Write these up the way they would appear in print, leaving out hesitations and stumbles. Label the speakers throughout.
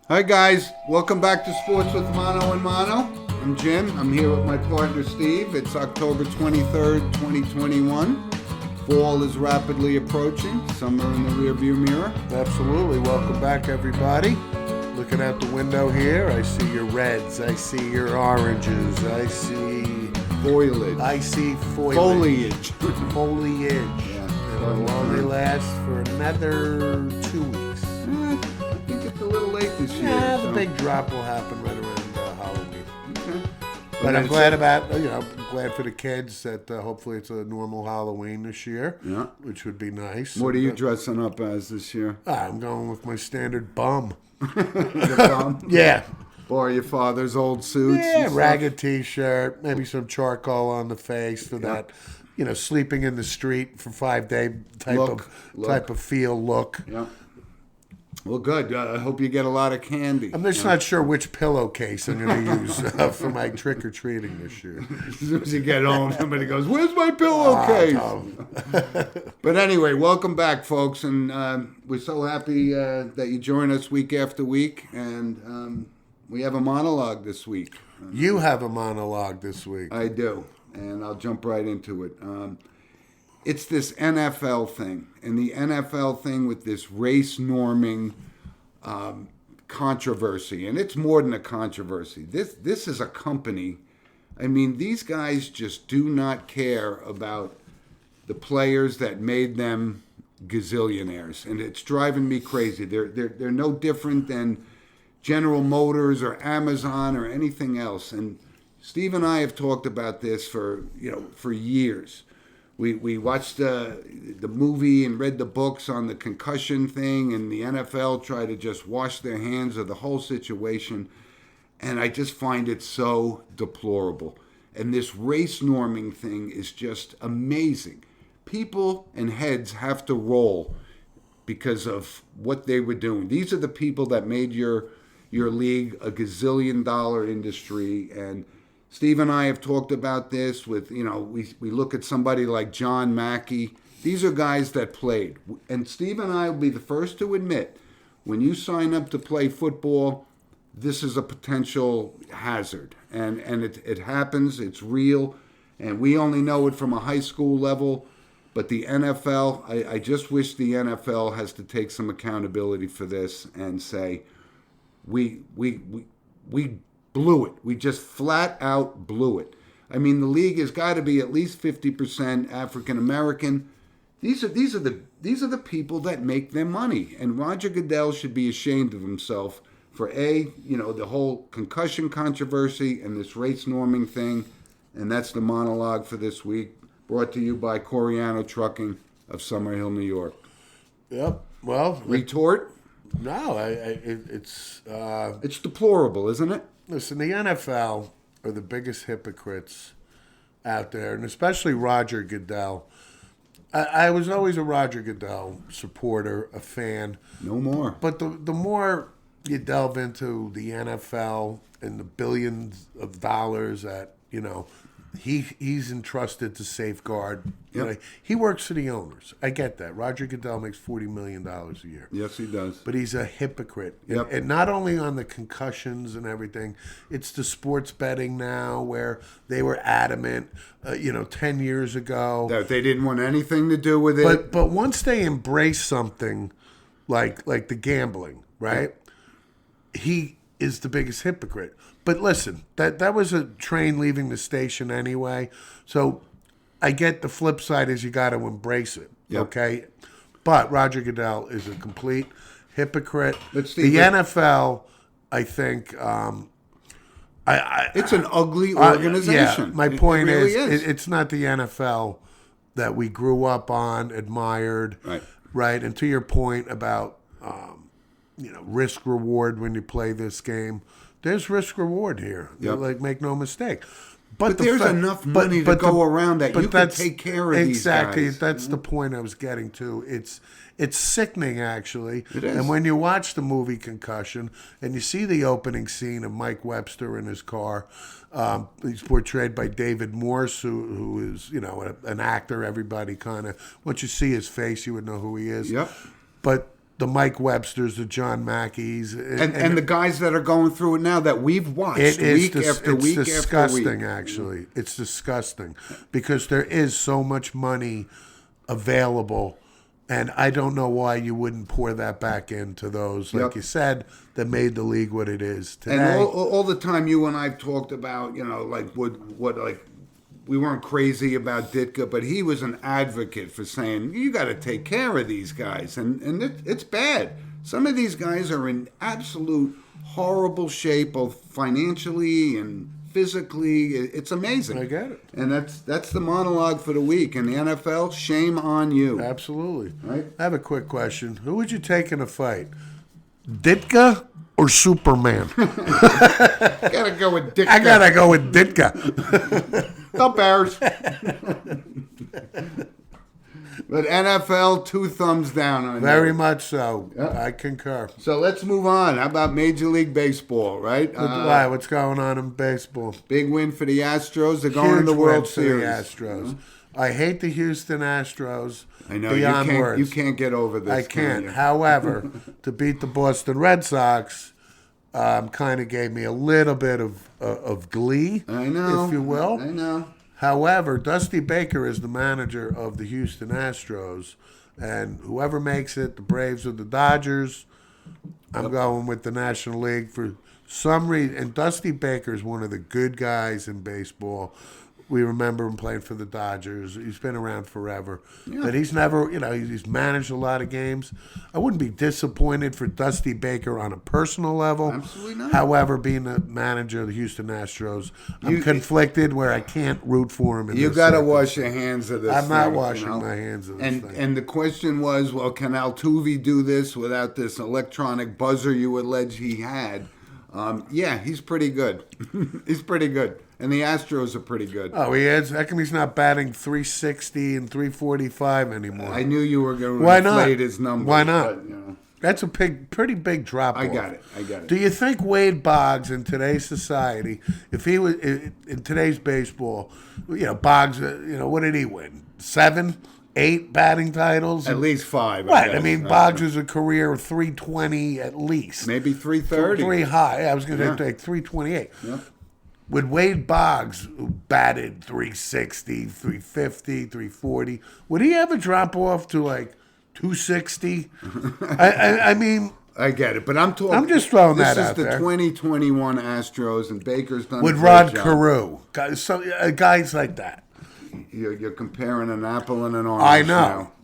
Speaker 1: Hi guys, welcome back to Sports with Mano and Mano. I'm Jim. I'm here with my partner Steve. It's October 23rd, 2021. Fall is rapidly approaching. Summer in the rearview mirror.
Speaker 2: Absolutely. Welcome back, everybody. Looking out the window here, I see your reds. I see your oranges. I see
Speaker 1: foliage.
Speaker 2: Foliage.
Speaker 1: Yeah.
Speaker 2: And it'll only last for another 2 weeks.
Speaker 1: I think it's a little late this year.
Speaker 2: Yeah, the big drop will happen right around Halloween.
Speaker 1: Okay.
Speaker 2: But I'm glad glad for the kids that hopefully it's a normal Halloween this year.
Speaker 1: Yeah.
Speaker 2: Which would be nice.
Speaker 1: What are you dressing up as this year?
Speaker 2: I'm going with my standard bum.
Speaker 1: The bum?
Speaker 2: Yeah.
Speaker 1: Or your father's old suits?
Speaker 2: Yeah, ragged t-shirt, maybe some charcoal on the face for that, sleeping in the street for 5 day type of feel look.
Speaker 1: Yeah. Well, good. I hope you get a lot of candy.
Speaker 2: I'm just not sure which pillowcase I'm going to use for my trick-or-treating this year.
Speaker 1: As soon as you get home, somebody goes, "Where's my pillowcase?" But anyway, welcome back, folks. And we're so happy that you join us week after week. And we have a monologue this week.
Speaker 2: You have a monologue this week.
Speaker 1: I do. And I'll jump right into it. It's this NFL thing, and the NFL thing with this race norming controversy, and it's more than a controversy. This is a company. I mean, these guys just do not care about the players that made them gazillionaires, and it's driving me crazy. They're no different than General Motors or Amazon or anything else. And Steve and I have talked about this for years. We watched the movie and read the books on the concussion thing, and the NFL tried to just wash their hands of the whole situation. And I just find it so deplorable. And this race norming thing is just amazing. People and heads have to roll because of what they were doing. These are the people that made your league a gazillion-dollar industry. And Steve and I have talked about this with, we look at somebody like John Mackey. These are guys that played. And Steve and I will be the first to admit, when you sign up to play football, this is a potential hazard. And it happens, it's real, and we only know it from a high school level. But the NFL, I just wish the NFL has to take some accountability for this and say, we blew it. We just flat out blew it. I mean, the league has got to be at least 50% African American. These are the people that make their money. And Roger Goodell should be ashamed of himself for the whole concussion controversy and this race norming thing. And that's the monologue for this week, brought to you by Coriano Trucking of Summerhill, New York.
Speaker 2: Yep. Well,
Speaker 1: retort?
Speaker 2: No, it's
Speaker 1: deplorable, isn't it?
Speaker 2: Listen, the NFL are the biggest hypocrites out there, and especially Roger Goodell. I was always a Roger Goodell supporter, a fan.
Speaker 1: No more.
Speaker 2: But the more you delve into the NFL and the billions of dollars that, he's entrusted to safeguard.
Speaker 1: Yep.
Speaker 2: He works for the owners. I get that. Roger Goodell makes $40 million a year.
Speaker 1: Yes, he does.
Speaker 2: But he's a hypocrite.
Speaker 1: Yep.
Speaker 2: And not only on the concussions and everything, it's the sports betting now where they were adamant, 10 years ago.
Speaker 1: That they didn't want anything to do with it.
Speaker 2: But once they embrace something like the gambling, right, he is the biggest hypocrite. But listen, that was a train leaving the station anyway. So I get the flip side is you got to embrace it, okay? But Roger Goodell is a complete hypocrite. The NFL, I think,
Speaker 1: it's an ugly organization.
Speaker 2: My point is, it's not the NFL that we grew up on, admired, right? And to your point about, risk reward when you play this game. There's risk reward here.
Speaker 1: Yep.
Speaker 2: Make no mistake.
Speaker 1: But there's enough money to go around that you can take care of these guys.
Speaker 2: Exactly. That's the point I was getting to. It's sickening, actually.
Speaker 1: It is.
Speaker 2: And when you watch the movie Concussion and you see the opening scene of Mike Webster in his car, he's portrayed by David Morse, who is, an actor. Everybody kind of, once you see his face, you would know who he is.
Speaker 1: Yep.
Speaker 2: But the Mike Websters, the John Mackeys,
Speaker 1: and the guys that are going through it now that we've watched week after week
Speaker 2: it's disgusting,
Speaker 1: after week.
Speaker 2: actually. It's disgusting because there is so much money available, and I don't know why you wouldn't pour that back into those, like you said, that made the league what it is today.
Speaker 1: And all the time you and I've talked about, like what like we weren't crazy about Ditka, but he was an advocate for saying you got to take care of these guys, and it's bad. Some of these guys are in absolute horrible shape, both financially and physically. It's amazing.
Speaker 2: I get it.
Speaker 1: And that's the monologue for the week. In the NFL, shame on you.
Speaker 2: Absolutely.
Speaker 1: Right?
Speaker 2: I have a quick question. Who would you take in a fight? Ditka or Superman?
Speaker 1: Gotta go with Ditka.
Speaker 2: I gotta go with Ditka.
Speaker 1: The Bears. But NFL, 2 thumbs down on
Speaker 2: Very
Speaker 1: you.
Speaker 2: much so.
Speaker 1: Yep.
Speaker 2: I concur.
Speaker 1: So let's move on. How about Major League Baseball, right?
Speaker 2: Why? What's going on in baseball?
Speaker 1: Big win for the Astros. They're going to
Speaker 2: Huge
Speaker 1: the World
Speaker 2: win for
Speaker 1: Series.
Speaker 2: the Astros. I hate the Houston Astros.
Speaker 1: I know
Speaker 2: beyond
Speaker 1: you
Speaker 2: words.
Speaker 1: can't get over this.
Speaker 2: I
Speaker 1: can
Speaker 2: can't.
Speaker 1: you?
Speaker 2: However, to beat the Boston Red Sox kind of gave me a little bit of glee,
Speaker 1: I know,
Speaker 2: if you will.
Speaker 1: I know.
Speaker 2: However, Dusty Baker is the manager of the Houston Astros, and whoever makes it, the Braves or the Dodgers, I'm going with the National League for some reason. And Dusty Baker is one of the good guys in baseball. We remember him playing for the Dodgers. He's been around forever.
Speaker 1: Yeah.
Speaker 2: But he's never, he's managed a lot of games. I wouldn't be disappointed for Dusty Baker on a personal level.
Speaker 1: Absolutely not.
Speaker 2: However, being the manager of the Houston Astros, I'm conflicted where I can't root for him.
Speaker 1: You got to wash your hands of this.
Speaker 2: I'm not
Speaker 1: thing,
Speaker 2: washing my hands of this thing.
Speaker 1: And the question was, well, can Altuve do this without this electronic buzzer you allege he had? Yeah, he's pretty good. He's pretty good. And the Astros are pretty good.
Speaker 2: Oh, he is? How come he's not batting 360 and 345 anymore?
Speaker 1: I knew you were going to
Speaker 2: Why
Speaker 1: inflate
Speaker 2: not?
Speaker 1: his numbers.
Speaker 2: Why not?
Speaker 1: But,
Speaker 2: That's a pretty big drop off.
Speaker 1: I got it.
Speaker 2: Do you think Wade Boggs in today's society, if he was in today's baseball, Boggs, what did he win? 7, 8 batting titles?
Speaker 1: At least 5.
Speaker 2: Right.
Speaker 1: I
Speaker 2: I mean, Boggs was a career of 320 at least.
Speaker 1: Maybe 330.
Speaker 2: 3 high. I was going to say 328.
Speaker 1: Yeah.
Speaker 2: With Wade Boggs, who batted 360, 350, 340, would he ever drop off to like 260? I mean,
Speaker 1: I get it, but I'm talking.
Speaker 2: I'm just throwing that out
Speaker 1: there. This is the
Speaker 2: there.
Speaker 1: 2021 Astros, and Baker's done
Speaker 2: with
Speaker 1: a great
Speaker 2: Rod
Speaker 1: job.
Speaker 2: Carew, guys like that.
Speaker 1: You're comparing an apple and an orange.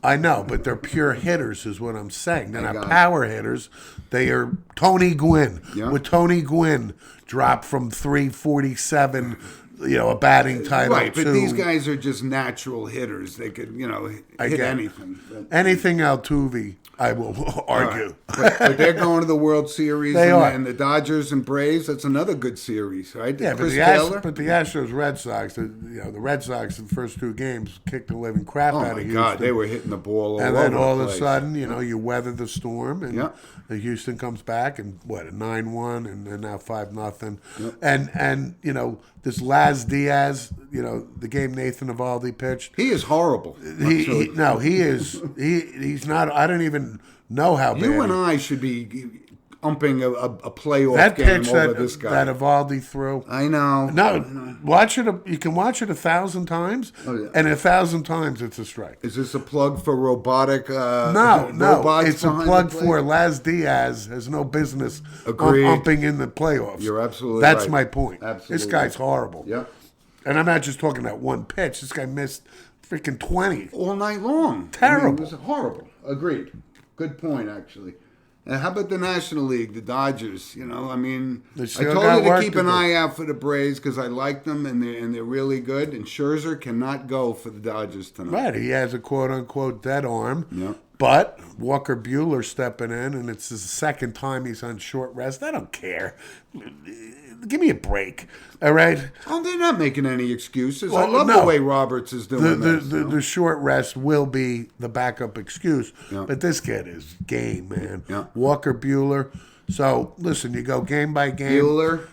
Speaker 2: I know, but they're pure hitters, is what I'm saying. They're
Speaker 1: I
Speaker 2: not
Speaker 1: got
Speaker 2: power hitters. They are Tony Gwynn.
Speaker 1: Yeah.
Speaker 2: With Tony Gwynn dropped from 347, a batting title.
Speaker 1: Right, but
Speaker 2: to
Speaker 1: these guys are just natural hitters. They could, hit anything.
Speaker 2: anything Altuve, I will argue.
Speaker 1: But they're going to the World Series.
Speaker 2: They are.
Speaker 1: And the Dodgers and Braves, that's another good series, right?
Speaker 2: Yeah,
Speaker 1: Chris Taylor.
Speaker 2: but the Astros Red Sox, the Red Sox in the first 2 games kicked the living crap
Speaker 1: Oh,
Speaker 2: out of
Speaker 1: my
Speaker 2: Houston.
Speaker 1: God, they were hitting the ball all
Speaker 2: And
Speaker 1: over
Speaker 2: then all
Speaker 1: the
Speaker 2: of a
Speaker 1: place.
Speaker 2: sudden, you weather the storm, and
Speaker 1: Yeah.
Speaker 2: Houston comes back, and a 9-1, and now 5-0, and this Laz Diaz, the game Nathan Eovaldi pitched.
Speaker 1: He is horrible.
Speaker 2: He's not. I don't even know how bad.
Speaker 1: You and I should be umping a playoff
Speaker 2: that
Speaker 1: game
Speaker 2: pitch
Speaker 1: over this guy.
Speaker 2: that Eovaldi threw.
Speaker 1: I know.
Speaker 2: No, watch it. You can watch it 1,000 times,
Speaker 1: yeah.
Speaker 2: and 1,000 times it's a strike.
Speaker 1: Is this a plug for robotic?
Speaker 2: No,
Speaker 1: robots
Speaker 2: it's a
Speaker 1: behind
Speaker 2: plug
Speaker 1: the plate?
Speaker 2: for Laz Diaz has no business
Speaker 1: Agreed.
Speaker 2: umping in the playoffs.
Speaker 1: You're absolutely
Speaker 2: That's
Speaker 1: right.
Speaker 2: my point.
Speaker 1: Absolutely.
Speaker 2: This guy's horrible.
Speaker 1: Yep.
Speaker 2: And I'm not just talking about one pitch. This guy missed freaking 20.
Speaker 1: All night long.
Speaker 2: Terrible.
Speaker 1: It was horrible. Agreed. Good point, actually. And how about the National League, the Dodgers?
Speaker 2: They
Speaker 1: I
Speaker 2: still
Speaker 1: told
Speaker 2: got
Speaker 1: you to
Speaker 2: work
Speaker 1: keep
Speaker 2: to
Speaker 1: an
Speaker 2: do.
Speaker 1: eye out for the Braves because I like them and they're really good. And Scherzer cannot go for the Dodgers tonight.
Speaker 2: Right, he has a quote-unquote dead arm.
Speaker 1: Yep.
Speaker 2: But Walker Buehler stepping in, and it's the second time he's on short rest. I don't care. Give me a break, all right?
Speaker 1: Oh, they're not making any excuses.
Speaker 2: Well,
Speaker 1: I love
Speaker 2: no.
Speaker 1: the way Roberts is doing this.
Speaker 2: The short rest will be the backup excuse.
Speaker 1: Yeah.
Speaker 2: But this kid is game, man.
Speaker 1: Yeah.
Speaker 2: Walker Buehler, So listen, you go game by game.
Speaker 1: Bueller.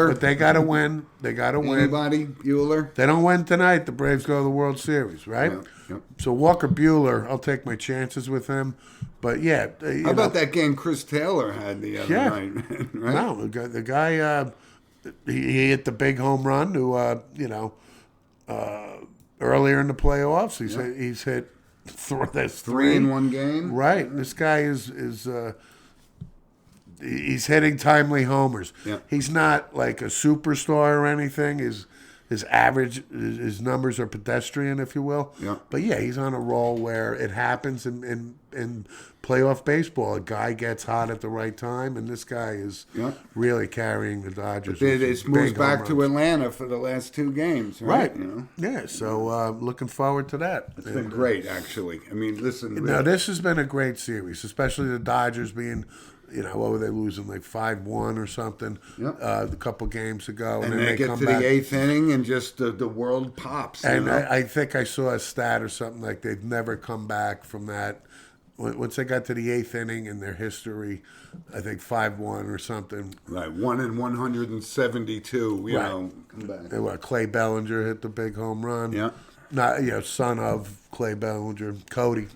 Speaker 2: But they got to win. They got to win.
Speaker 1: Anybody? Bueller?
Speaker 2: They don't win tonight, the Braves go to the World Series, right?
Speaker 1: Yep.
Speaker 2: So Walker Bueller, I'll take my chances with him. But yeah,
Speaker 1: How about that game Chris Taylor had the other night? Right?
Speaker 2: No, the guy he hit the big home run. Earlier in the playoffs, he's hit
Speaker 1: three in one game.
Speaker 2: Right, this guy is he's hitting timely homers.
Speaker 1: Yeah.
Speaker 2: He's not like a superstar or anything. His average, his numbers are pedestrian, if you will.
Speaker 1: Yeah.
Speaker 2: But yeah, he's on a roll where it happens in playoff baseball. A guy gets hot at the right time, and this guy is really carrying the Dodgers.
Speaker 1: It moves back to Atlanta for the last two games, right?
Speaker 2: Yeah, so looking forward to that.
Speaker 1: It's been great, actually. I mean, listen.
Speaker 2: Now, this has been a great series, especially the Dodgers being... what were they losing, like 5-1 or something a couple games ago.
Speaker 1: And
Speaker 2: then
Speaker 1: they get
Speaker 2: come
Speaker 1: to
Speaker 2: back.
Speaker 1: the eighth inning and just the world pops.
Speaker 2: And I think I saw a stat or something like they've never come back from that. Once they got to the eighth inning in their history, I think 5-1 or something.
Speaker 1: Right, 1 in 172, come back.
Speaker 2: Clay Bellinger hit the big home run.
Speaker 1: Yeah.
Speaker 2: Not, son of Clay Bellinger, Cody.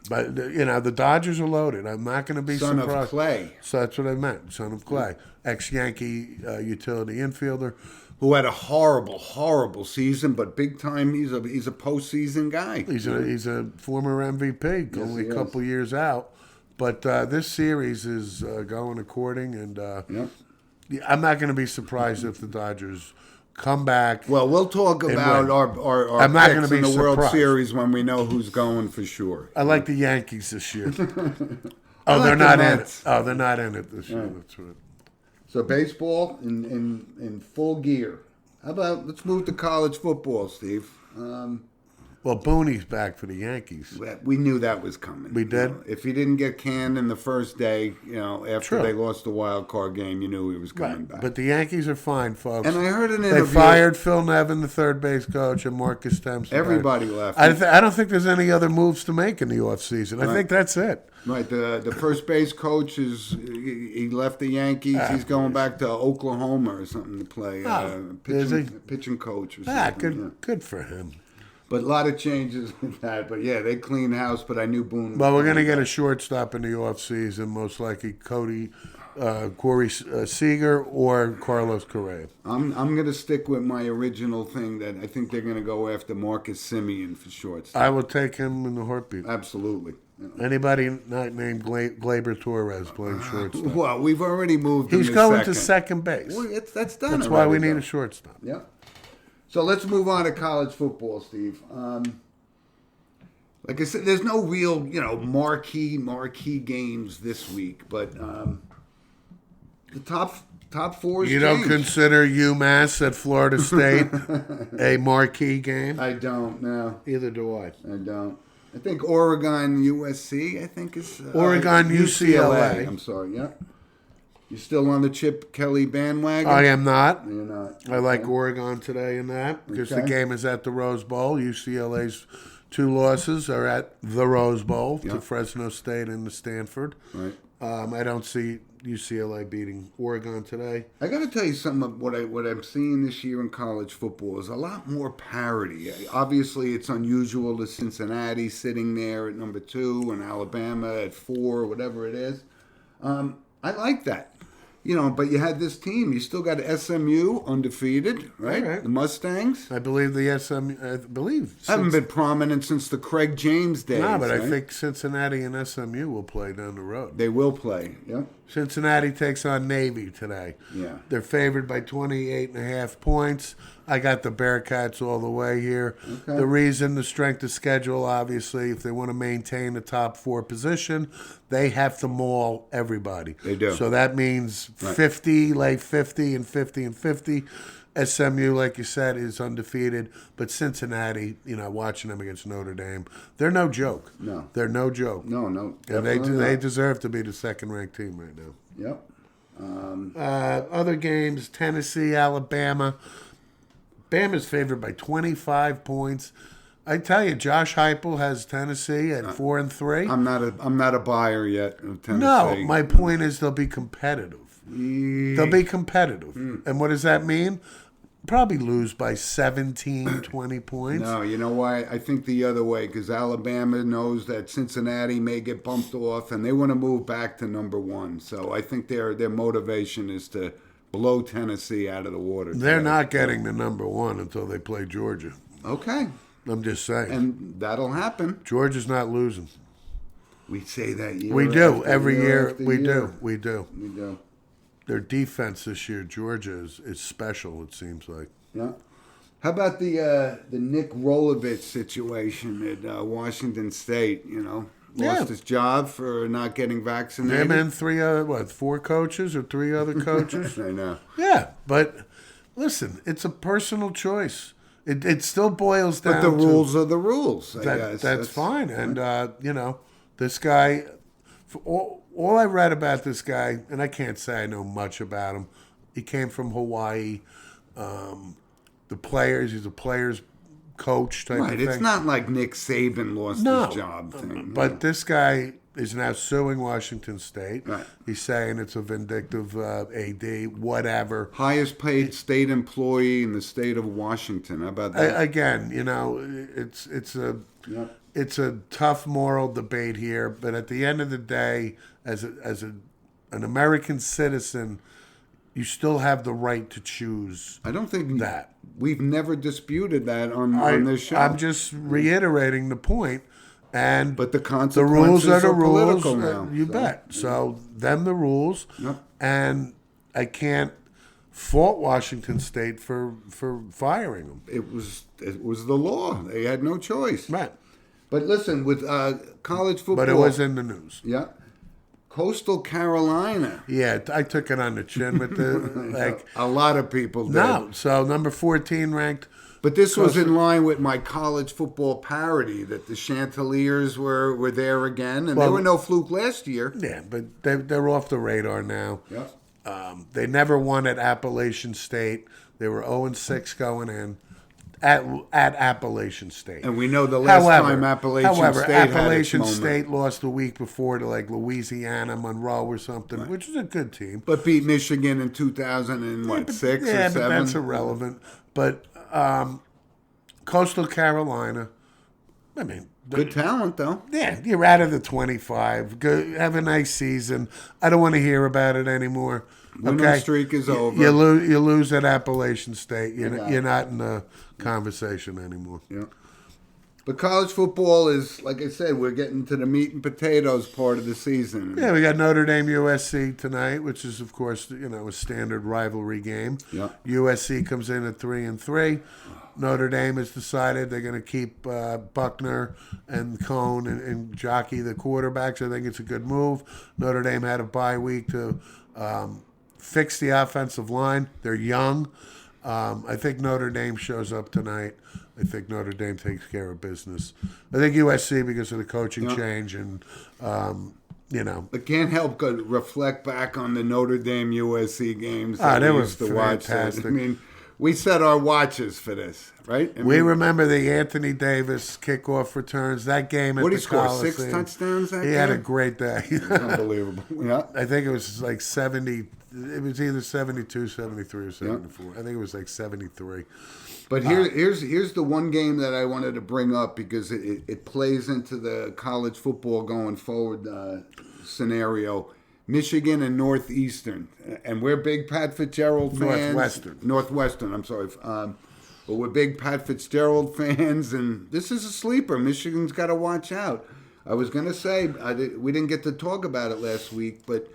Speaker 2: But, the Dodgers are loaded. I'm not going to be
Speaker 1: Son
Speaker 2: surprised.
Speaker 1: of Clay.
Speaker 2: So that's what I meant, son of Clay. Ex-Yankee utility infielder.
Speaker 1: Who had a horrible, horrible season, but big time, he's a postseason guy.
Speaker 2: He's a former MVP,
Speaker 1: Yes,
Speaker 2: only
Speaker 1: he
Speaker 2: a couple years out. But this series is going according, and I'm not going to be surprised if the Dodgers come back.
Speaker 1: Well, we'll talk about our
Speaker 2: I'm not
Speaker 1: picks
Speaker 2: gonna be
Speaker 1: in the World
Speaker 2: surprised.
Speaker 1: Series when we know who's going for sure.
Speaker 2: I like the Yankees this year.
Speaker 1: like
Speaker 2: They're
Speaker 1: the
Speaker 2: not in
Speaker 1: Mets.
Speaker 2: it. Oh, they're not in it this year.
Speaker 1: Right.
Speaker 2: That's right.
Speaker 1: So baseball in full gear. How about let's move to college football, Steve?
Speaker 2: Well, Booney's back for the Yankees.
Speaker 1: We knew that was coming.
Speaker 2: We did?
Speaker 1: If he didn't get canned in the first day, after
Speaker 2: True.
Speaker 1: they lost the wild card game, you knew he was coming back.
Speaker 2: But the Yankees are fine, folks.
Speaker 1: And I heard an
Speaker 2: They
Speaker 1: interview.
Speaker 2: fired Phil Nevin, the third base coach, and Marcus Stemson.
Speaker 1: Everybody left.
Speaker 2: I don't think there's any other moves to make in the offseason. I think that's it.
Speaker 1: Right, the first base coach he left the Yankees. He's going back to Oklahoma or something to play. Pitching coach or something.
Speaker 2: Good for him.
Speaker 1: But a lot of changes with that. But yeah, they cleaned house. But I knew Boone.
Speaker 2: Well, we're going to get a shortstop in the offseason, most likely Corey Seager or Carlos Correa.
Speaker 1: I'm going to stick with my original thing that I think they're going to go after Marcus Semien for shortstop.
Speaker 2: I will take him in the heartbeat.
Speaker 1: Absolutely.
Speaker 2: Anybody not named Gleyber Torres playing shortstop?
Speaker 1: Well, we've already moved.
Speaker 2: He's going to second base.
Speaker 1: Well, that's done.
Speaker 2: That's why we
Speaker 1: already,
Speaker 2: need a shortstop.
Speaker 1: Yeah. So let's move on to college football, Steve. Like I said, there's no real, marquee games this week, but the top four is
Speaker 2: You don't consider UMass at Florida State a marquee game?
Speaker 1: I don't, no.
Speaker 2: Either do I.
Speaker 1: I don't. I think Oregon, USC, I think is...
Speaker 2: Oregon, UCLA.
Speaker 1: I'm sorry, yeah. You still on the Chip Kelly bandwagon?
Speaker 2: I am not.
Speaker 1: You're not.
Speaker 2: I like Oregon today in that because the
Speaker 1: Okay.
Speaker 2: game is at the Rose Bowl. UCLA's 2 losses are at the Rose Bowl to Fresno State and to Stanford.
Speaker 1: Right.
Speaker 2: I don't see UCLA beating Oregon today.
Speaker 1: I got to tell you something of what I'm seeing this year in college football is a lot more parity. Obviously, it's unusual to Cincinnati sitting there at number 2 and Alabama at 4, whatever it is. I like that. But you had this team. You still got SMU undefeated, right?
Speaker 2: All right.
Speaker 1: The Mustangs.
Speaker 2: I believe the SMU.
Speaker 1: Haven't been prominent since the Craig James days.
Speaker 2: No, but
Speaker 1: right?
Speaker 2: I think Cincinnati and SMU will play down the road.
Speaker 1: They will play, yeah.
Speaker 2: Cincinnati takes on Navy today.
Speaker 1: Yeah.
Speaker 2: They're favored by 28.5 points. I got the Bearcats all the way here.
Speaker 1: Okay.
Speaker 2: The reason, the strength of schedule, obviously, if they want to maintain the top 4 position, they have to maul everybody.
Speaker 1: They do.
Speaker 2: So that means 50, like 50 and 50 and 50. SMU, like you said, is undefeated. But Cincinnati, watching them against Notre Dame, they're no joke.
Speaker 1: No.
Speaker 2: They're no joke.
Speaker 1: No.
Speaker 2: And they
Speaker 1: definitely
Speaker 2: deserve to be the second-ranked team right now.
Speaker 1: Yep.
Speaker 2: Other games, Tennessee, Alabama. Bama's favored by 25 points. I tell you, Josh Heupel has Tennessee at 4-3.
Speaker 1: I'm not a buyer yet of Tennessee.
Speaker 2: No, my point is they'll be competitive. They'll be competitive. And what does that mean? Probably lose by 17, 20 points.
Speaker 1: No, you know why? I think the other way, because Alabama knows that Cincinnati may get bumped off, and they want to move back to number one. So I think their motivation is to blow Tennessee out of the water.
Speaker 2: They're not getting the number one until they play Georgia.
Speaker 1: Okay.
Speaker 2: I'm just saying.
Speaker 1: And that'll happen.
Speaker 2: Georgia's not losing.
Speaker 1: We say that year.
Speaker 2: We do.
Speaker 1: After
Speaker 2: Every year.
Speaker 1: after
Speaker 2: We
Speaker 1: year.
Speaker 2: do. We do.
Speaker 1: We do.
Speaker 2: Their defense this year, Georgia, is special, it seems like.
Speaker 1: Yeah. How about the Nick Rolovich situation at Washington State? You know, lost his job for not getting vaccinated.
Speaker 2: Him and four coaches or three other coaches?
Speaker 1: I know.
Speaker 2: Yeah, but listen, it's a personal choice. It still boils down
Speaker 1: But the
Speaker 2: to
Speaker 1: rules are the rules, I guess.
Speaker 2: That's fine. And, this guy, for all I read about this guy, and I can't say I know much about him, he came from Hawaii. He's a player's coach type of thing.
Speaker 1: Right, it's not like Nick Saban lost his job thing.
Speaker 2: But this guy is now suing Washington State.
Speaker 1: Right.
Speaker 2: He's saying it's a vindictive AD, whatever.
Speaker 1: Highest paid state employee in the state of Washington. How about that?
Speaker 2: Again, it's a tough moral debate here, but at the end of the day, as an American citizen, you still have the right to choose.
Speaker 1: I don't think
Speaker 2: that.
Speaker 1: We've never disputed that on this show.
Speaker 2: I'm just reiterating the point.
Speaker 1: But the
Speaker 2: the
Speaker 1: consequences
Speaker 2: rules are the
Speaker 1: political
Speaker 2: rules.
Speaker 1: now.
Speaker 2: You bet. So them the rules.
Speaker 1: Yep.
Speaker 2: And I can't fault Washington State for firing them.
Speaker 1: It was the law. They had no choice.
Speaker 2: Right.
Speaker 1: But listen, with college football.
Speaker 2: But it was in the news.
Speaker 1: Yeah. Coastal Carolina.
Speaker 2: Yeah, I took it on the chin with the
Speaker 1: A lot of people did.
Speaker 2: No, so number 14 ranked.
Speaker 1: But this was in line with my college football parody that the Chanticleers were there again, and they were no fluke last year.
Speaker 2: Yeah, but they're off the radar now.
Speaker 1: Yeah.
Speaker 2: They never won at Appalachian State. They were 0-6 going in at Appalachian State.
Speaker 1: And we know the last time Appalachian State had its
Speaker 2: Appalachian
Speaker 1: moment.
Speaker 2: State lost the week before to like Louisiana, Monroe or something, which is a good team.
Speaker 1: But beat Michigan in 2006 or 7?
Speaker 2: But that's irrelevant. But Coastal Carolina, I mean,
Speaker 1: Good talent, though.
Speaker 2: yeah, you're out of the 25. Go, have a nice season. I don't want to hear about it anymore.
Speaker 1: Winning streak is over.
Speaker 2: You lose at Appalachian State. You're not in the conversation anymore.
Speaker 1: Yeah. But college football is, like I said, we're getting to the meat and potatoes part of the season.
Speaker 2: Yeah, we got Notre Dame USC tonight, which is, of course, a standard rivalry game.
Speaker 1: Yeah.
Speaker 2: USC comes in at 3-3. Notre Dame has decided they're going to keep Buckner and Cone and Jockey the quarterbacks. I think it's a good move. Notre Dame had a bye week to fix the offensive line. They're young. I think Notre Dame shows up tonight. I think Notre Dame takes care of business. I think USC because of the coaching change and,
Speaker 1: I can't help but reflect back on the Notre Dame USC games
Speaker 2: they
Speaker 1: we
Speaker 2: were
Speaker 1: used to watch.
Speaker 2: fantastic.
Speaker 1: I mean, we set our watches for this, right?
Speaker 2: We remember the Anthony Davis kickoff returns. That game at
Speaker 1: What
Speaker 2: the
Speaker 1: did he score?
Speaker 2: Coliseum.
Speaker 1: 6 touchdowns that
Speaker 2: He
Speaker 1: game?
Speaker 2: had a great day.
Speaker 1: Unbelievable. Yeah.
Speaker 2: I think it was like 70. It was either 72, 73, or 74. I think it was like 73.
Speaker 1: But here's the one game that I wanted to bring up because it plays into the college football going forward scenario. Michigan and Northeastern. And we're big Pat Fitzgerald fans. Northwestern, I'm sorry. But we're big Pat Fitzgerald fans, and this is a sleeper. Michigan's got to watch out. I was going to say, we didn't get to talk about it last week, but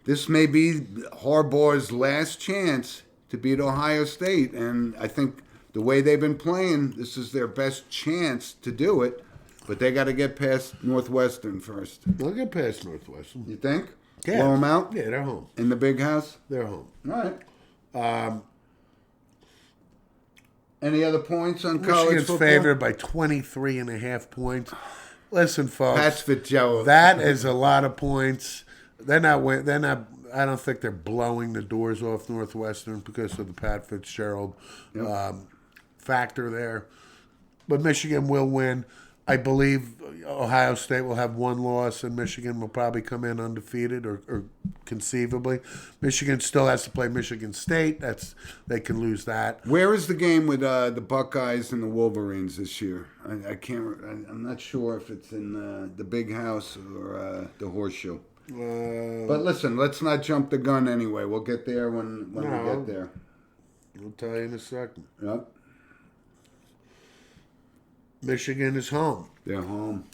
Speaker 1: this may be Harbaugh's last chance to beat Ohio State. And I think the way they've been playing, this is their best chance to do it. But they got to get past Northwestern first.
Speaker 2: They'll get past Northwestern.
Speaker 1: You think?
Speaker 2: Yeah.
Speaker 1: Blow them out?
Speaker 2: Yeah, they're home.
Speaker 1: In the big house?
Speaker 2: They're home.
Speaker 1: All right. Any other points on college
Speaker 2: Michigan's
Speaker 1: football?
Speaker 2: favored by 23.5 points. Listen, folks.
Speaker 1: Pat's Fitzgerald.
Speaker 2: That is a lot of points. They're not. I don't think they're blowing the doors off Northwestern because of the Pat Fitzgerald factor there. but Michigan will win. I believe Ohio State will have one loss, and Michigan will probably come in undefeated, or conceivably. Michigan still has to play Michigan State. They can lose that.
Speaker 1: Where is the game with the Buckeyes and the Wolverines this year? I can't. I'm not sure if it's in the Big House or the Horseshoe. But listen, let's not jump the gun anyway. We'll get there when we get there.
Speaker 2: I'll tell you in a second.
Speaker 1: Yep.
Speaker 2: Michigan is home.
Speaker 1: They're home.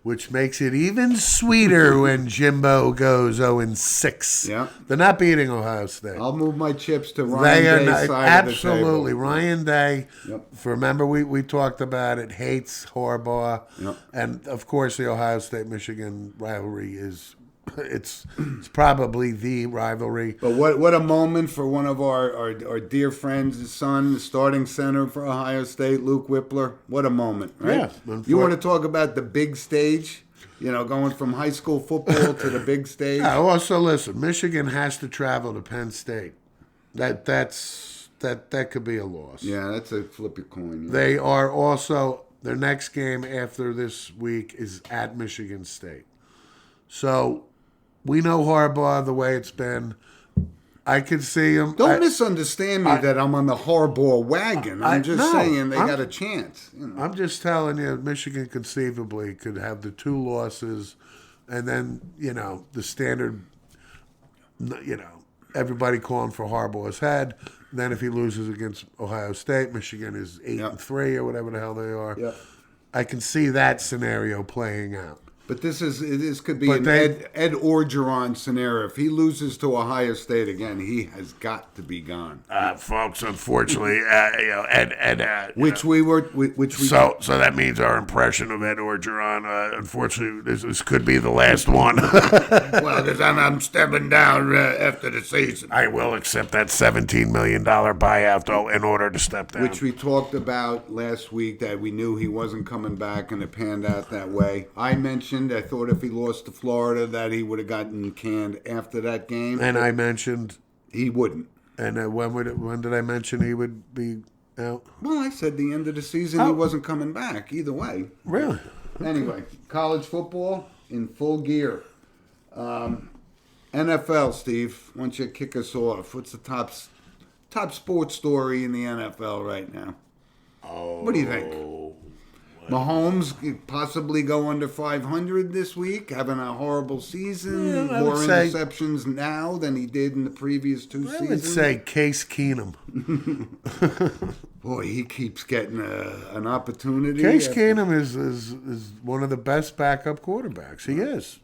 Speaker 2: Which makes it even sweeter when Jimbo goes 0-6.
Speaker 1: Yeah.
Speaker 2: They're not beating Ohio State.
Speaker 1: I'll move my chips to Ryan Day's side
Speaker 2: absolutely.
Speaker 1: of the table.
Speaker 2: Ryan Day,
Speaker 1: Yep.
Speaker 2: Remember we talked about it, hates Harbaugh.
Speaker 1: Yep.
Speaker 2: And, of course, the Ohio State-Michigan rivalry is... It's probably the rivalry.
Speaker 1: But what a moment for one of our dear friends, his son, the starting center for Ohio State, Luke Whippler. What a moment, right?
Speaker 2: Yeah.
Speaker 1: You want to talk about the big stage? Going from high school football to the big stage?
Speaker 2: Also, listen, Michigan has to travel to Penn State. That could be a loss.
Speaker 1: Yeah, that's a flip a coin. Yeah.
Speaker 2: They are also, their next game after this week is at Michigan State. So... We know Harbaugh the way it's been. I could see him.
Speaker 1: Don't misunderstand me that I'm on the Harbaugh wagon. I'm just saying they got a chance.
Speaker 2: I'm just telling you, Michigan conceivably could have the 2 losses, and then the standard. Everybody calling for Harbaugh's head. Then if he loses against Ohio State, Michigan is 8-3 or whatever the hell they are.
Speaker 1: Yep.
Speaker 2: I can see that scenario playing out.
Speaker 1: But this could be Ed Orgeron scenario. If he loses to Ohio State again, he has got to be gone.
Speaker 2: Folks, unfortunately, Ed,
Speaker 3: So that means our impression of Ed Orgeron, unfortunately, this could be the last one.
Speaker 1: Well, because I'm stepping down after the season.
Speaker 3: I will accept that $17 million buyout, though, in order to step down.
Speaker 1: Which we talked about last week, that we knew he wasn't coming back, and it panned out that way. I mentioned I thought if he lost to Florida that he would have gotten canned after that game.
Speaker 2: And I mentioned
Speaker 1: he wouldn't.
Speaker 2: And when did I mention he would be out?
Speaker 1: Well, I said the end of the season he wasn't coming back either way.
Speaker 2: Really?
Speaker 1: Anyway, college football in full gear. NFL, Steve, why don't you kick us off? What's the top sports story in the NFL right now? What do you think? Mahomes could possibly go under 500 this week, having a horrible season.
Speaker 2: Yeah,
Speaker 1: more interceptions now than he did in the previous 2 seasons.
Speaker 2: I would say Case Keenum.
Speaker 1: Boy, he keeps getting an opportunity.
Speaker 2: Case Keenum is one of the best backup quarterbacks. He is.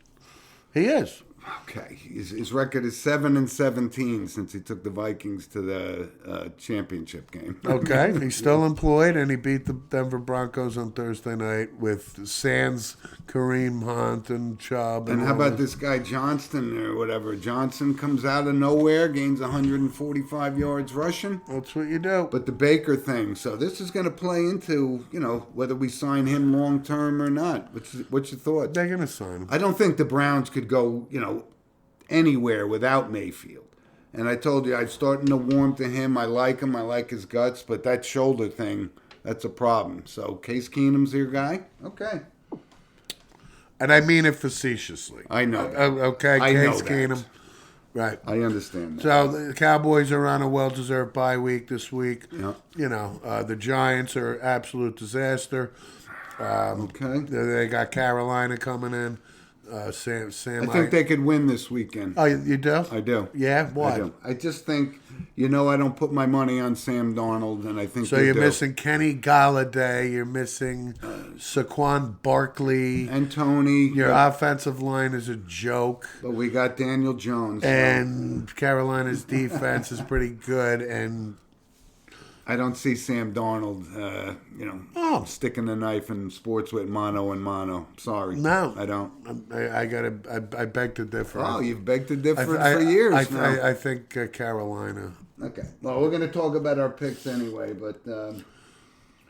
Speaker 2: He is.
Speaker 1: Okay, his record is 7-17 since he took the Vikings to the championship game.
Speaker 2: Okay, he's still employed, and he beat the Denver Broncos on Thursday night with Sands, Kareem Hunt, and Chubb.
Speaker 1: And how about this guy Johnston or whatever? Johnson comes out of nowhere, gains 145 yards rushing.
Speaker 2: That's what you do.
Speaker 1: But the Baker thing, so this is going to play into whether we sign him long term or not. What's your thought?
Speaker 2: They're going to sign him.
Speaker 1: I don't think the Browns could go anywhere without Mayfield. And I told you, I'm starting to warm to him. I like him. I like his guts. But that shoulder thing, that's a problem. So Case Keenum's your guy? Okay.
Speaker 2: And I mean it facetiously.
Speaker 1: I know that.
Speaker 2: Okay,
Speaker 1: I know
Speaker 2: Case
Speaker 1: that.
Speaker 2: Keenum. Right.
Speaker 1: I understand that.
Speaker 2: So the Cowboys are on a well-deserved bye week this week.
Speaker 1: Yeah.
Speaker 2: The Giants are absolute disaster.
Speaker 1: Okay.
Speaker 2: They got Carolina coming in. Sam.
Speaker 1: I think they could win this weekend.
Speaker 2: Oh, you do?
Speaker 1: I do.
Speaker 2: Yeah? Why?
Speaker 1: I do. I just think, I don't put my money on Sam Darnold, and I think
Speaker 2: So you're missing Kenny Galladay. You're missing Saquon Barkley.
Speaker 1: and Tony.
Speaker 2: Your offensive line is a joke.
Speaker 1: But we got Daniel Jones.
Speaker 2: And Carolina's defense is pretty good. And
Speaker 1: I don't see Sam Darnold, sticking the knife in sports with mano and mano. Sorry.
Speaker 2: No.
Speaker 1: I don't.
Speaker 2: I beg to differ.
Speaker 1: Oh, you've begged to differ for years now.
Speaker 2: I think Carolina.
Speaker 1: Okay. Well, we're going to talk about our picks anyway, but...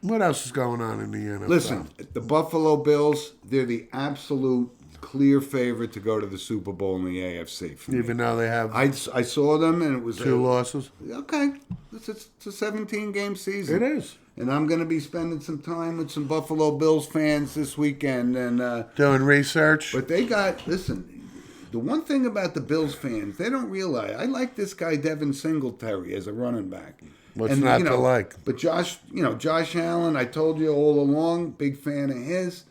Speaker 2: what else is going on in the NFL?
Speaker 1: Listen, the Buffalo Bills, they're the absolute clear favorite to go to the Super Bowl in the AFC.
Speaker 2: Even though they have
Speaker 1: I saw them, and it was
Speaker 2: 2 losses.
Speaker 1: Okay. it's a 17-game season.
Speaker 2: It is.
Speaker 1: And I'm going to be spending some time with some Buffalo Bills fans this weekend. And
Speaker 2: Doing research.
Speaker 1: but they got, listen, the one thing about the Bills fans, they don't realize, I like this guy Devin Singletary as a running back.
Speaker 2: What's not to like?
Speaker 1: But Josh Allen, I told you all along, big fan of his.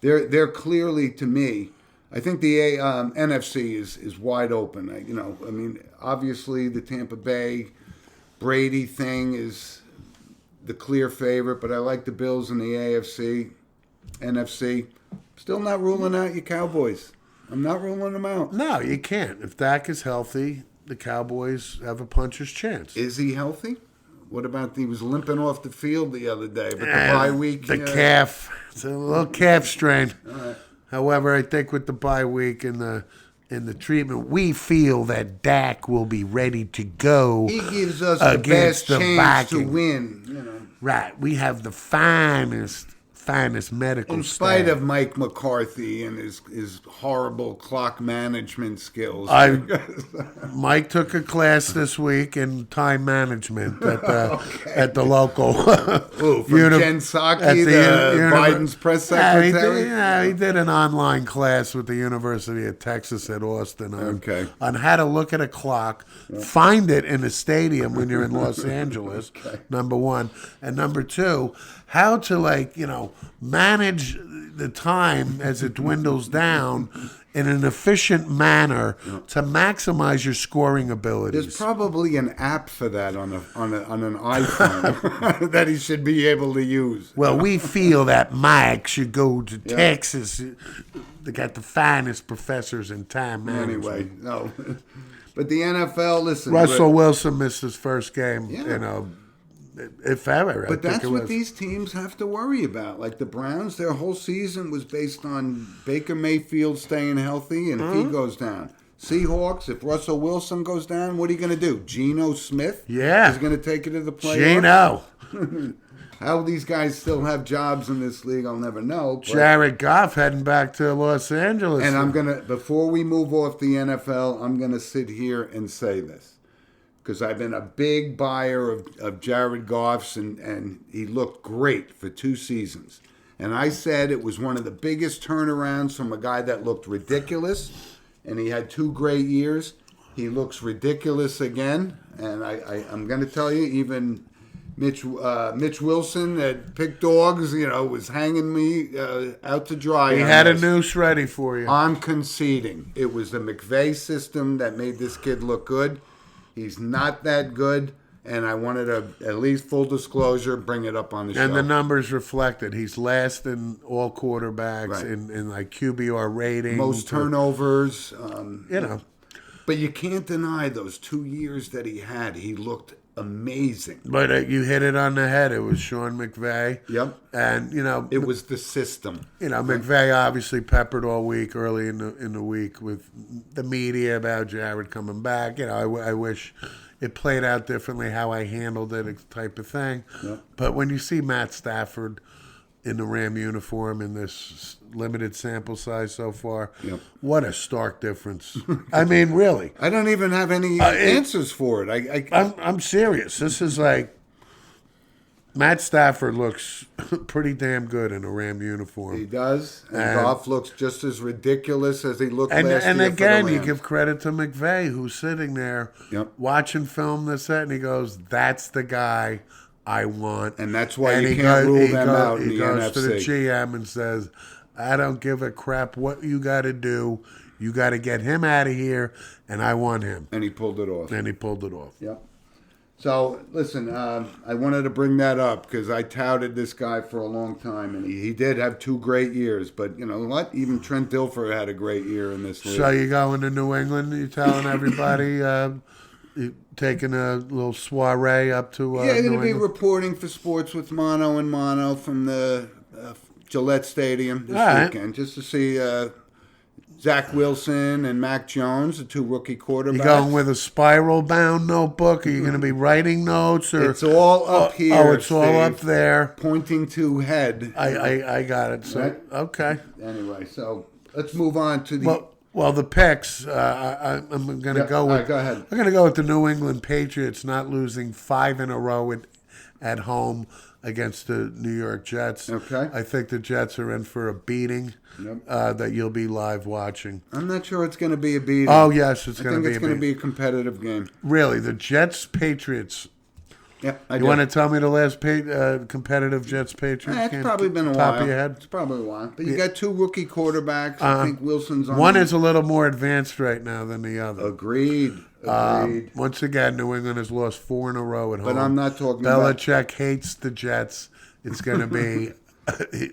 Speaker 1: They're clearly, to me, I think the NFC is wide open. I mean, obviously the Tampa Bay Brady thing is the clear favorite, but I like the Bills in the AFC, NFC. Still not ruling out your Cowboys. I'm not ruling them out.
Speaker 2: No, you can't. If Dak is healthy, the Cowboys have a puncher's chance.
Speaker 1: Is he healthy? What about he was limping off the field the other day, but the bye week?
Speaker 2: The calf. It's a little calf strain. All right. However, I think with the bye week and the treatment, we feel that Dak will be ready to go.
Speaker 1: He gives us the best chance to win.
Speaker 2: Right. We have the finest medical
Speaker 1: in spite of Mike McCarthy and his horrible clock management skills.
Speaker 2: Mike took a class this week in time management at the local
Speaker 1: from Jen Psaki, Biden's press secretary.
Speaker 2: He did an online class with the University of Texas at Austin on how to look at a clock, find it in a stadium when you're in Los Angeles, number one, and number two, how to manage the time as it dwindles down in an efficient manner to maximize your scoring abilities.
Speaker 1: There's probably an app for that on an iPhone that he should be able to use.
Speaker 2: Well, we feel that Mike should go to Texas. They got the finest professors in time management.
Speaker 1: Anyway, no. But the NFL, listen.
Speaker 2: Russell Wilson missed his first game, if ever.
Speaker 1: But that's what these teams have to worry about. Like the Browns, their whole season was based on Baker Mayfield staying healthy, and if he goes down. Seahawks, if Russell Wilson goes down, what are you going to do? Geno Smith is going to take it to the playoffs?
Speaker 2: Geno.
Speaker 1: How these guys still have jobs in this league, I'll never know.
Speaker 2: Jared Goff heading back to Los Angeles.
Speaker 1: And I'm going to, before we move off the NFL, I'm going to sit here and say this. Because I've been a big buyer of Jared Goff's, and he looked great for 2 seasons. And I said it was one of the biggest turnarounds from a guy that looked ridiculous, and he had 2 great years. He looks ridiculous again, and I'm going to tell you, even Mitch Wilson at Pick Dogs, was hanging me out to dry.
Speaker 2: He had a noose ready for you.
Speaker 1: I'm conceding. It was the McVay system that made this kid look good. He's not that good, and I wanted to, at least full disclosure, bring it up on the show.
Speaker 2: And the numbers reflected. He's last in all quarterbacks in like QBR rating.
Speaker 1: Most turnovers. But you can't deny those 2 years that he had. He looked amazing.
Speaker 2: But you hit it on the head. It was Sean McVay.
Speaker 1: Yep.
Speaker 2: And,
Speaker 1: it was the system.
Speaker 2: McVay obviously peppered all week, early in the week, with the media about Jared coming back. I wish it played out differently, how I handled it, type of thing. Yep. But when you see Matt Stafford in the Ram uniform in this limited sample size so far, what a stark difference. I mean, really.
Speaker 1: I don't even have any answers for it.
Speaker 2: I'm serious. This is like, Matt Stafford looks pretty damn good in a Ram uniform.
Speaker 1: He does. And Goff looks just as ridiculous as he looked last year.
Speaker 2: And again, you give credit to McVay, who's sitting there watching film this set, and he goes, that's the guy I want.
Speaker 1: And that's why you can't rule them out in the NFC.
Speaker 2: He goes to the GM and says, I don't give a crap what you got to do. You got to get him out of here, and I want him.
Speaker 1: And he pulled it off.
Speaker 2: Yep.
Speaker 1: So, listen, I wanted to bring that up because I touted this guy for a long time, and he did have 2 great years. But you know what? Even Trent Dilfer had a great year in this league.
Speaker 2: So you going to New England? You telling everybody, you taking a little soiree up to
Speaker 1: going to be reporting for Sports with Mono and Mono from the Gillette Stadium this weekend, just to see Zach Wilson and Mac Jones, the 2 rookie quarterbacks.
Speaker 2: You going with a spiral-bound notebook? Are you going to be writing notes? Or
Speaker 1: it's all up here.
Speaker 2: Oh, it's Steve, all up there.
Speaker 1: Pointing to head.
Speaker 2: I got it. So
Speaker 1: right?
Speaker 2: Okay.
Speaker 1: Anyway, so let's move on to the...
Speaker 2: Well, the picks, I'm going to go
Speaker 1: all
Speaker 2: with.
Speaker 1: right, go ahead.
Speaker 2: I'm going to go with the New England Patriots not losing 5 in a row at home against the New York Jets.
Speaker 1: Okay.
Speaker 2: I think the Jets are in for a beating that you'll be live watching.
Speaker 1: I'm not sure it's going to be a beating.
Speaker 2: Oh yes, it's
Speaker 1: I
Speaker 2: going
Speaker 1: think
Speaker 2: to be.
Speaker 1: it's going to be a competitive game.
Speaker 2: Really, the Jets Patriots.
Speaker 1: Yeah, I
Speaker 2: You
Speaker 1: do.
Speaker 2: want to tell me the last competitive Jets Patriots
Speaker 1: It's
Speaker 2: game?
Speaker 1: probably been a
Speaker 2: top
Speaker 1: while.
Speaker 2: of your head.
Speaker 1: It's probably a while. But you got 2 rookie quarterbacks. I think Wilson's on.
Speaker 2: One is a little more advanced right now than the other.
Speaker 1: Agreed.
Speaker 2: Once again, New England has lost 4 in a row at home.
Speaker 1: But I'm not talking about.
Speaker 2: Belichick hates the Jets. It's going to be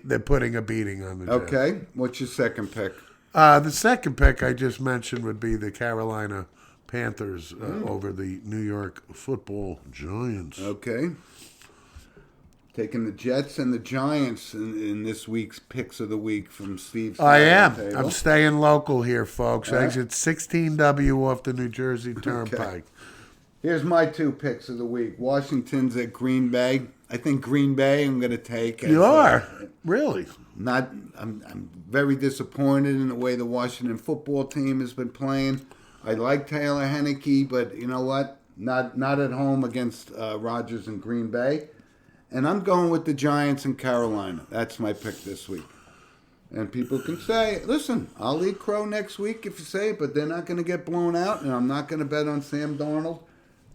Speaker 2: they're putting a beating on the Jets.
Speaker 1: Okay. What's your second pick?
Speaker 2: The second pick I just mentioned would be the Carolina Panthers over the New York Football Giants.
Speaker 1: Okay. Taking the Jets and the Giants in this week's picks of the week from Steve.
Speaker 2: I am.
Speaker 1: Table.
Speaker 2: I'm staying local here, folks.
Speaker 1: All right.
Speaker 2: Exit 16W off the New Jersey Turnpike.
Speaker 1: Here's my 2 picks of the week. Washington's at Green Bay. I think Green Bay I'm going to take.
Speaker 2: You are? Really?
Speaker 1: I'm very disappointed in the way the Washington football team has been playing. I like Taylor Heineke, but you know what? Not at home against Rodgers and Green Bay. And I'm going with the Giants and Carolina. That's my pick this week. And people can say, listen, I'll eat crow next week if you say it, but they're not going to get blown out, and I'm not going to bet on Sam Darnold.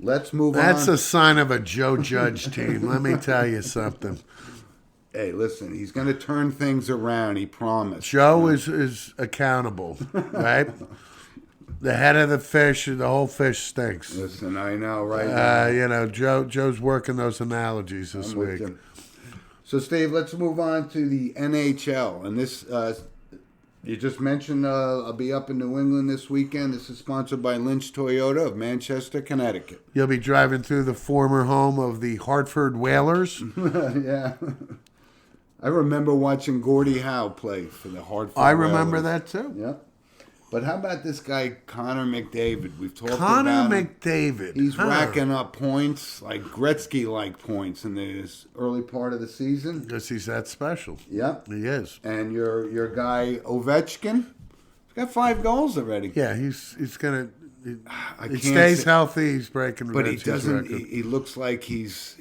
Speaker 1: Let's move on.
Speaker 2: That's a sign of a Joe Judge team. Let me tell you something.
Speaker 1: Hey, listen, he's going to turn things around, he promised.
Speaker 2: Joe is accountable, right? The head of the fish, the whole fish stinks.
Speaker 1: Listen, I know, right?
Speaker 2: Joe's working those analogies this
Speaker 1: I'm with
Speaker 2: week.
Speaker 1: you. So, Steve, let's move on to the NHL. And this, you just mentioned, I'll be up in New England this weekend. This is sponsored by Lynch Toyota of Manchester, Connecticut.
Speaker 2: You'll be driving through the former home of the Hartford Whalers.
Speaker 1: Yeah. I remember watching Gordie Howe play for the Hartford
Speaker 2: I remember
Speaker 1: Whalers.
Speaker 2: that too.
Speaker 1: Yep. But how about this guy, Connor McDavid? We've talked
Speaker 2: Connor
Speaker 1: about him.
Speaker 2: McDavid.
Speaker 1: He's racking up points, like Gretzky-like points in this early part of the season.
Speaker 2: Because he's that special.
Speaker 1: Yep.
Speaker 2: He is.
Speaker 1: And your guy Ovechkin, he's got 5 goals already.
Speaker 2: Yeah, he's gonna. He
Speaker 1: can't
Speaker 2: stays
Speaker 1: say-
Speaker 2: healthy. He's breaking.
Speaker 1: But he
Speaker 2: Gretzky's
Speaker 1: doesn't.
Speaker 2: record.
Speaker 1: He looks like he's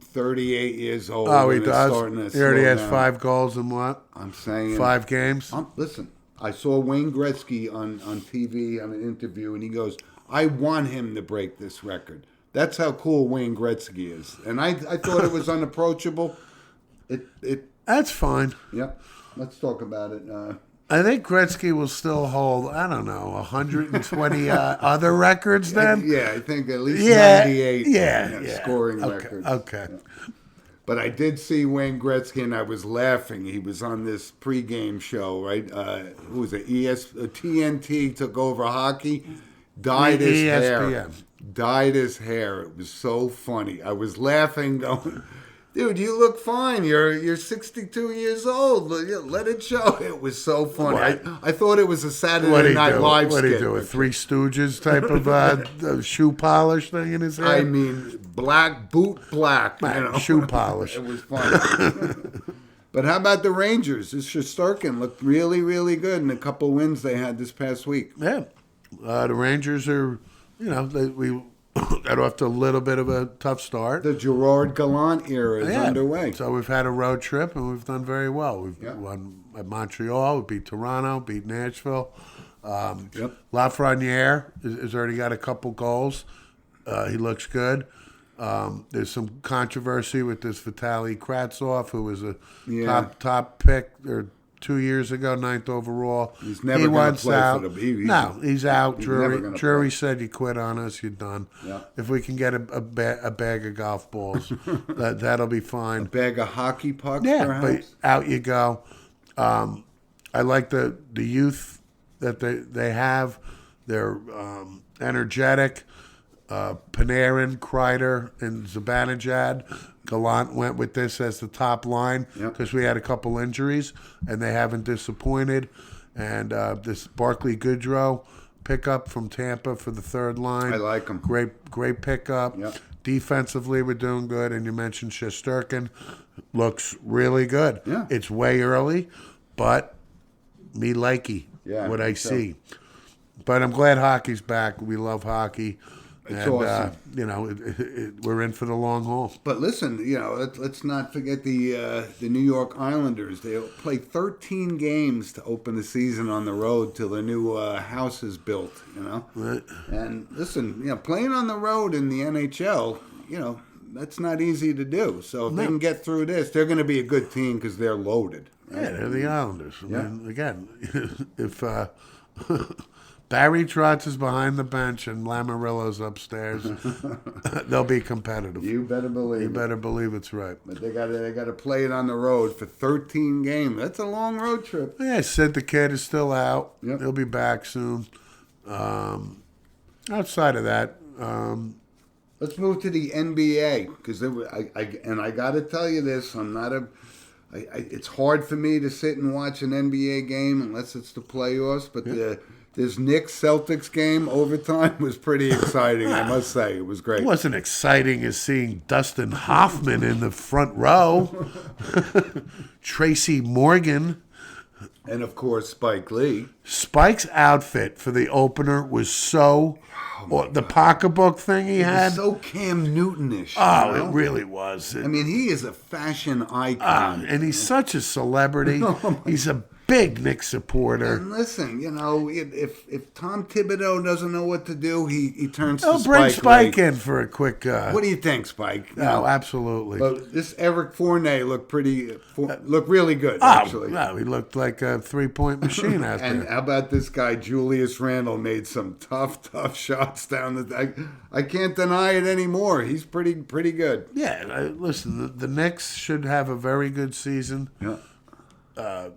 Speaker 1: 38 years old.
Speaker 2: Oh, he
Speaker 1: and it's
Speaker 2: does.
Speaker 1: starting to
Speaker 2: He already
Speaker 1: slow
Speaker 2: has
Speaker 1: down.
Speaker 2: 5 goals in what?
Speaker 1: I'm saying
Speaker 2: 5 games.
Speaker 1: Listen, I saw Wayne Gretzky on TV on an interview, and he goes, "I want him to break this record." That's how cool Wayne Gretzky is, and I thought it was unapproachable.
Speaker 2: That's fine.
Speaker 1: Yep. Let's talk about it.
Speaker 2: I think Gretzky will still hold, I don't know, 120 other records then?
Speaker 1: Yeah, I think at least
Speaker 2: Yeah,
Speaker 1: 98
Speaker 2: yeah.
Speaker 1: scoring
Speaker 2: Okay,
Speaker 1: records.
Speaker 2: okay.
Speaker 1: Yeah. But I did see Wayne Gretzky, and I was laughing. He was on this pregame show, right? Who was it? TNT took over hockey. Dyed his hair.
Speaker 2: ESPN.
Speaker 1: Dyed his hair. It was so funny. I was laughing, going, "Dude, you look fine. You're 62 years old. Let it show." It was so funny. I thought it was a Saturday Night Live
Speaker 2: What do
Speaker 1: skit.
Speaker 2: you do? A Three Stooges type of shoe polish thing in his head?
Speaker 1: I mean, boot black.
Speaker 2: Shoe polish.
Speaker 1: It was funny. But how about the Rangers? This Shesterkin looked really, really good in a couple wins they had this past week.
Speaker 2: Yeah. The Rangers are, we got off to a little bit of a tough start.
Speaker 1: The Gerard Gallant era is underway.
Speaker 2: So we've had a road trip, and we've done very well. We've
Speaker 1: Yeah.
Speaker 2: won at Montreal, we beat Toronto, beat Nashville.
Speaker 1: Yep.
Speaker 2: Lafreniere has already got a couple goals. He looks good. There's some controversy with this Vitaly Kravtsov, who was a top pick 2 years ago, 9th overall.
Speaker 1: He's never going to play
Speaker 2: out.
Speaker 1: for the.
Speaker 2: No, he's out.
Speaker 1: He's never gonna
Speaker 2: Drury
Speaker 1: play.
Speaker 2: said, "You quit on us. You're done."
Speaker 1: Yeah.
Speaker 2: If we can get a bag of golf balls, that'll be fine.
Speaker 1: Bag of hockey pucks,
Speaker 2: Yeah,
Speaker 1: perhaps?
Speaker 2: but out you go. I like the youth that they have. They're energetic. Panarin, Kreider, and Zibanejad. Gallant went with this as the top line because we had a couple injuries, and they haven't disappointed. And this Barclay Goodrow pickup from Tampa for the third line.
Speaker 1: I like him.
Speaker 2: Great pickup.
Speaker 1: Yep.
Speaker 2: Defensively, we're doing good. And you mentioned Shesterkin. Looks really good.
Speaker 1: Yeah.
Speaker 2: It's way early, but me likey
Speaker 1: Yeah,
Speaker 2: what
Speaker 1: I
Speaker 2: I
Speaker 1: think so.
Speaker 2: see. But I'm glad hockey's back. We love hockey.
Speaker 1: It's awesome.
Speaker 2: We're in for the long haul.
Speaker 1: But listen, let's not forget the New York Islanders. They play 13 games to open the season on the road till the new house is built.
Speaker 2: Right.
Speaker 1: And listen, playing on the road in the NHL, that's not easy to do. So if they can get through this, they're going to be a good team because they're loaded. Right?
Speaker 2: Yeah, they're the Islanders. I mean, again, if Barry Trotz is behind the bench and Lamarillo's upstairs, they'll be competitive.
Speaker 1: You better believe.
Speaker 2: You better believe it's right.
Speaker 1: But they got to play it on the road for 13 games. That's a long road trip.
Speaker 2: Yeah, Sid the Kid is still out.
Speaker 1: Yep.
Speaker 2: He'll be back soon. Outside of that,
Speaker 1: let's move to the NBA because I got to tell you this. I'm not a. It's hard for me to sit and watch an NBA game unless it's the playoffs. But this Knicks Celtics game overtime was pretty exciting. I must say it was great.
Speaker 2: it wasn't exciting as seeing Dustin Hoffman in the front row. Tracy Morgan.
Speaker 1: And of course Spike Lee.
Speaker 2: Spike's outfit for the opener was so. The pocketbook thing he had.
Speaker 1: It's so Cam Newton-ish.
Speaker 2: Oh, it really was.
Speaker 1: I mean, he is a fashion icon.
Speaker 2: And he's such a celebrity. He's a big Knicks supporter.
Speaker 1: And listen, if Tom Thibodeau doesn't know what to do, he turns to
Speaker 2: He'll
Speaker 1: Spike
Speaker 2: bring Spike
Speaker 1: Lee.
Speaker 2: in for a quick.
Speaker 1: What do you think, Spike?
Speaker 2: No, absolutely.
Speaker 1: But this Eric Fournier looked really good, actually.
Speaker 2: No, he looked like a 3-point machine out
Speaker 1: And
Speaker 2: there.
Speaker 1: how about this guy, Julius Randle, made some tough shots down the. I can't deny it anymore. He's pretty good.
Speaker 2: Yeah, listen, the Knicks should have a very good season.
Speaker 1: Yeah.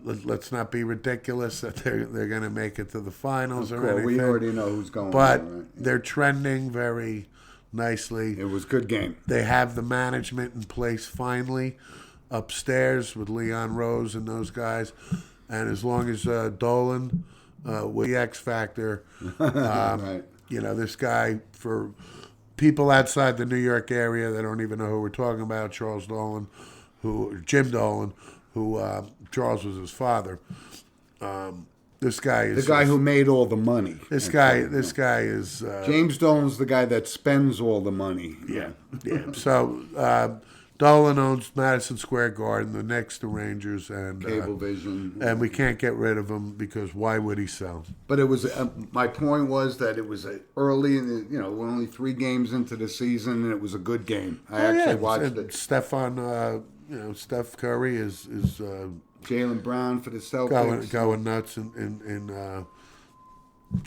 Speaker 2: Let's not be ridiculous that they're going to make it to the finals or anything.
Speaker 1: We already know who's going.
Speaker 2: But
Speaker 1: on, right?
Speaker 2: they're trending very nicely.
Speaker 1: It was a good game.
Speaker 2: They have the management in place finally upstairs with Leon Rose and those guys. And as long as Dolan with the X Factor,
Speaker 1: Right.
Speaker 2: this guy, for people outside the New York area that don't even know who we're talking about, Jim Dolan, who Charles was his father. This guy is
Speaker 1: The guy who made all the money.
Speaker 2: This guy is
Speaker 1: James Dolan's the guy that spends all the money.
Speaker 2: yeah. So Dolan owns Madison Square Garden, the Knicks, the Rangers, and
Speaker 1: Cablevision.
Speaker 2: and we can't get rid of him because why would he sell?
Speaker 1: But it was my point was that it was early, in the, we're only 3 games into the season, and it was a good game. I actually watched
Speaker 2: and
Speaker 1: it.
Speaker 2: Steph Curry is
Speaker 1: Jaylen Brown for the Celtics.
Speaker 2: going nuts in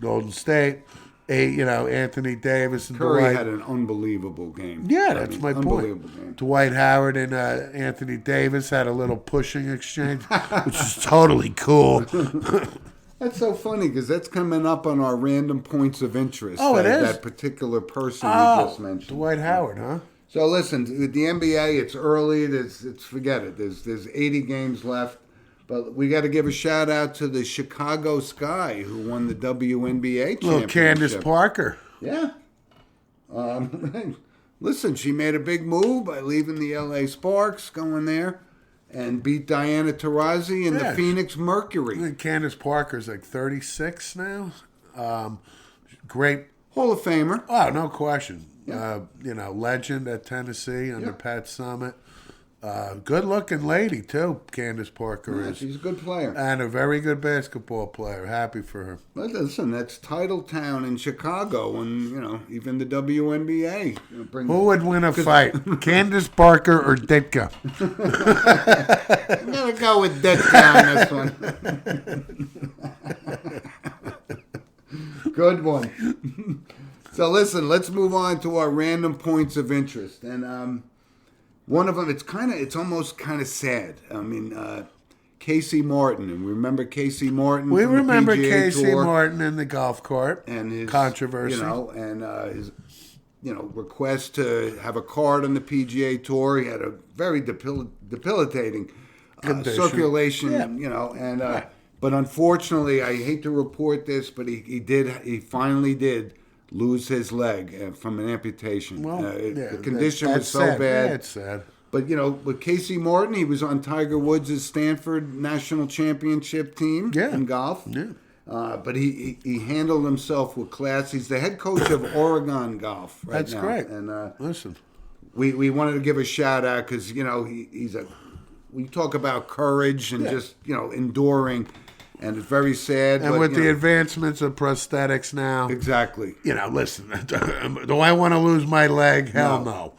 Speaker 2: Golden State. Anthony Davis and
Speaker 1: Curry
Speaker 2: Dwight.
Speaker 1: had an unbelievable game.
Speaker 2: Yeah, that's my
Speaker 1: unbelievable
Speaker 2: point.
Speaker 1: game.
Speaker 2: Dwight Howard and Anthony Davis had a little pushing exchange, which is totally cool.
Speaker 1: That's so funny because that's coming up on our random points of interest.
Speaker 2: Oh, it is?
Speaker 1: That particular person you just mentioned.
Speaker 2: Dwight Howard, huh?
Speaker 1: So listen, with the NBA, it's early. Forget it. There's 80 games left. But we got to give a shout out to the Chicago Sky, who won the WNBA championship.
Speaker 2: Little Candace Parker.
Speaker 1: Yeah. Listen, she made a big move by leaving the LA Sparks, going there, and beat Diana Taurasi and the Phoenix Mercury.
Speaker 2: I think Candace Parker's like 36 now. Great.
Speaker 1: Hall of Famer.
Speaker 2: Oh, no question.
Speaker 1: Yeah.
Speaker 2: Legend at Tennessee under Pat Summitt. Good-looking lady, too, Candace Parker
Speaker 1: Yeah,
Speaker 2: is.
Speaker 1: she's a good player.
Speaker 2: And a very good basketball player. Happy for her.
Speaker 1: But listen, that's Titletown in Chicago, and, even the WNBA.
Speaker 2: Who would win a fight, Candace Parker or Ditka?
Speaker 1: I'm going to go with Ditka on this one. Good one. So listen, let's move on to our random points of interest. And one of them, it's almost kind of sad. I mean, Casey Martin, and we remember Casey Martin.
Speaker 2: We
Speaker 1: from the
Speaker 2: remember
Speaker 1: PGA
Speaker 2: Casey
Speaker 1: Tour,
Speaker 2: Martin in the golf cart
Speaker 1: and his
Speaker 2: controversy.
Speaker 1: His request to have a card on the PGA Tour. He had a very debilitating circulation.
Speaker 2: Yeah.
Speaker 1: But unfortunately, I hate to report this, but he finally did lose his leg from an amputation.
Speaker 2: Well,
Speaker 1: the condition was so
Speaker 2: sad.
Speaker 1: bad.
Speaker 2: Yeah, it's sad.
Speaker 1: But, with Casey Martin, he was on Tiger Woods' Stanford National Championship team in golf.
Speaker 2: Yeah.
Speaker 1: But he handled himself with class. He's the head coach of Oregon Golf right
Speaker 2: That's
Speaker 1: now.
Speaker 2: great.
Speaker 1: And
Speaker 2: Listen,
Speaker 1: we wanted to give a shout out because we talk about courage and just enduring, and it's very sad.
Speaker 2: and
Speaker 1: but,
Speaker 2: with the advancements of prosthetics now,
Speaker 1: exactly.
Speaker 2: Listen, do I want to lose my leg? Hell no.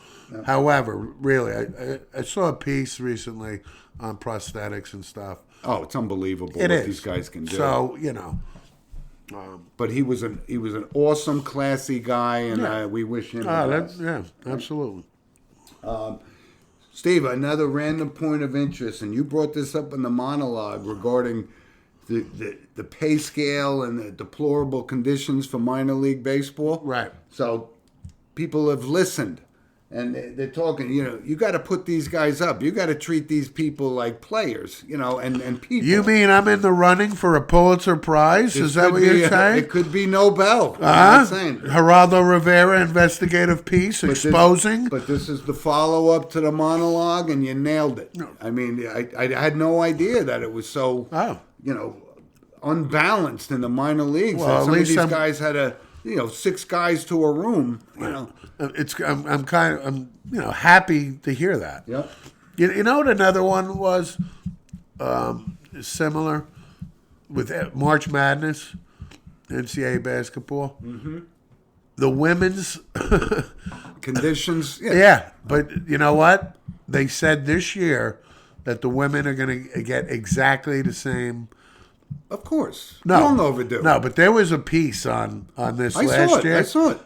Speaker 2: However, really, I saw a piece recently on prosthetics and stuff.
Speaker 1: Oh, it's unbelievable
Speaker 2: It
Speaker 1: what
Speaker 2: is.
Speaker 1: these guys can do.
Speaker 2: So,
Speaker 1: but he was an awesome, classy guy, and we wish him. the best.
Speaker 2: Absolutely.
Speaker 1: Steve, another random point of interest, and you brought this up in the monologue regarding the pay scale and the deplorable conditions for minor league baseball.
Speaker 2: Right.
Speaker 1: So people have listened, and they're talking, you got to put these guys up. You got to treat these people like players, and people.
Speaker 2: You mean I'm in the running for a Pulitzer Prize? Is that what you're saying?
Speaker 1: It could be Nobel. I'm not saying.
Speaker 2: Geraldo Rivera investigative piece exposing.
Speaker 1: But this is the follow-up to the monologue, and you nailed it. No. I mean, I had no idea that it was so, unbalanced in the minor leagues.
Speaker 2: Well,
Speaker 1: that some
Speaker 2: at
Speaker 1: of
Speaker 2: least
Speaker 1: these guys had 6 guys to a room,
Speaker 2: I'm happy to hear that.
Speaker 1: Yep.
Speaker 2: You know what another one was similar with March Madness, NCAA basketball. Mm-hmm. The women's
Speaker 1: conditions.
Speaker 2: Yeah, but you know what? They said this year that the women are going to get exactly the same.
Speaker 1: Of course.
Speaker 2: No,
Speaker 1: long overdue.
Speaker 2: No, but there was a piece on this last year.
Speaker 1: I saw it.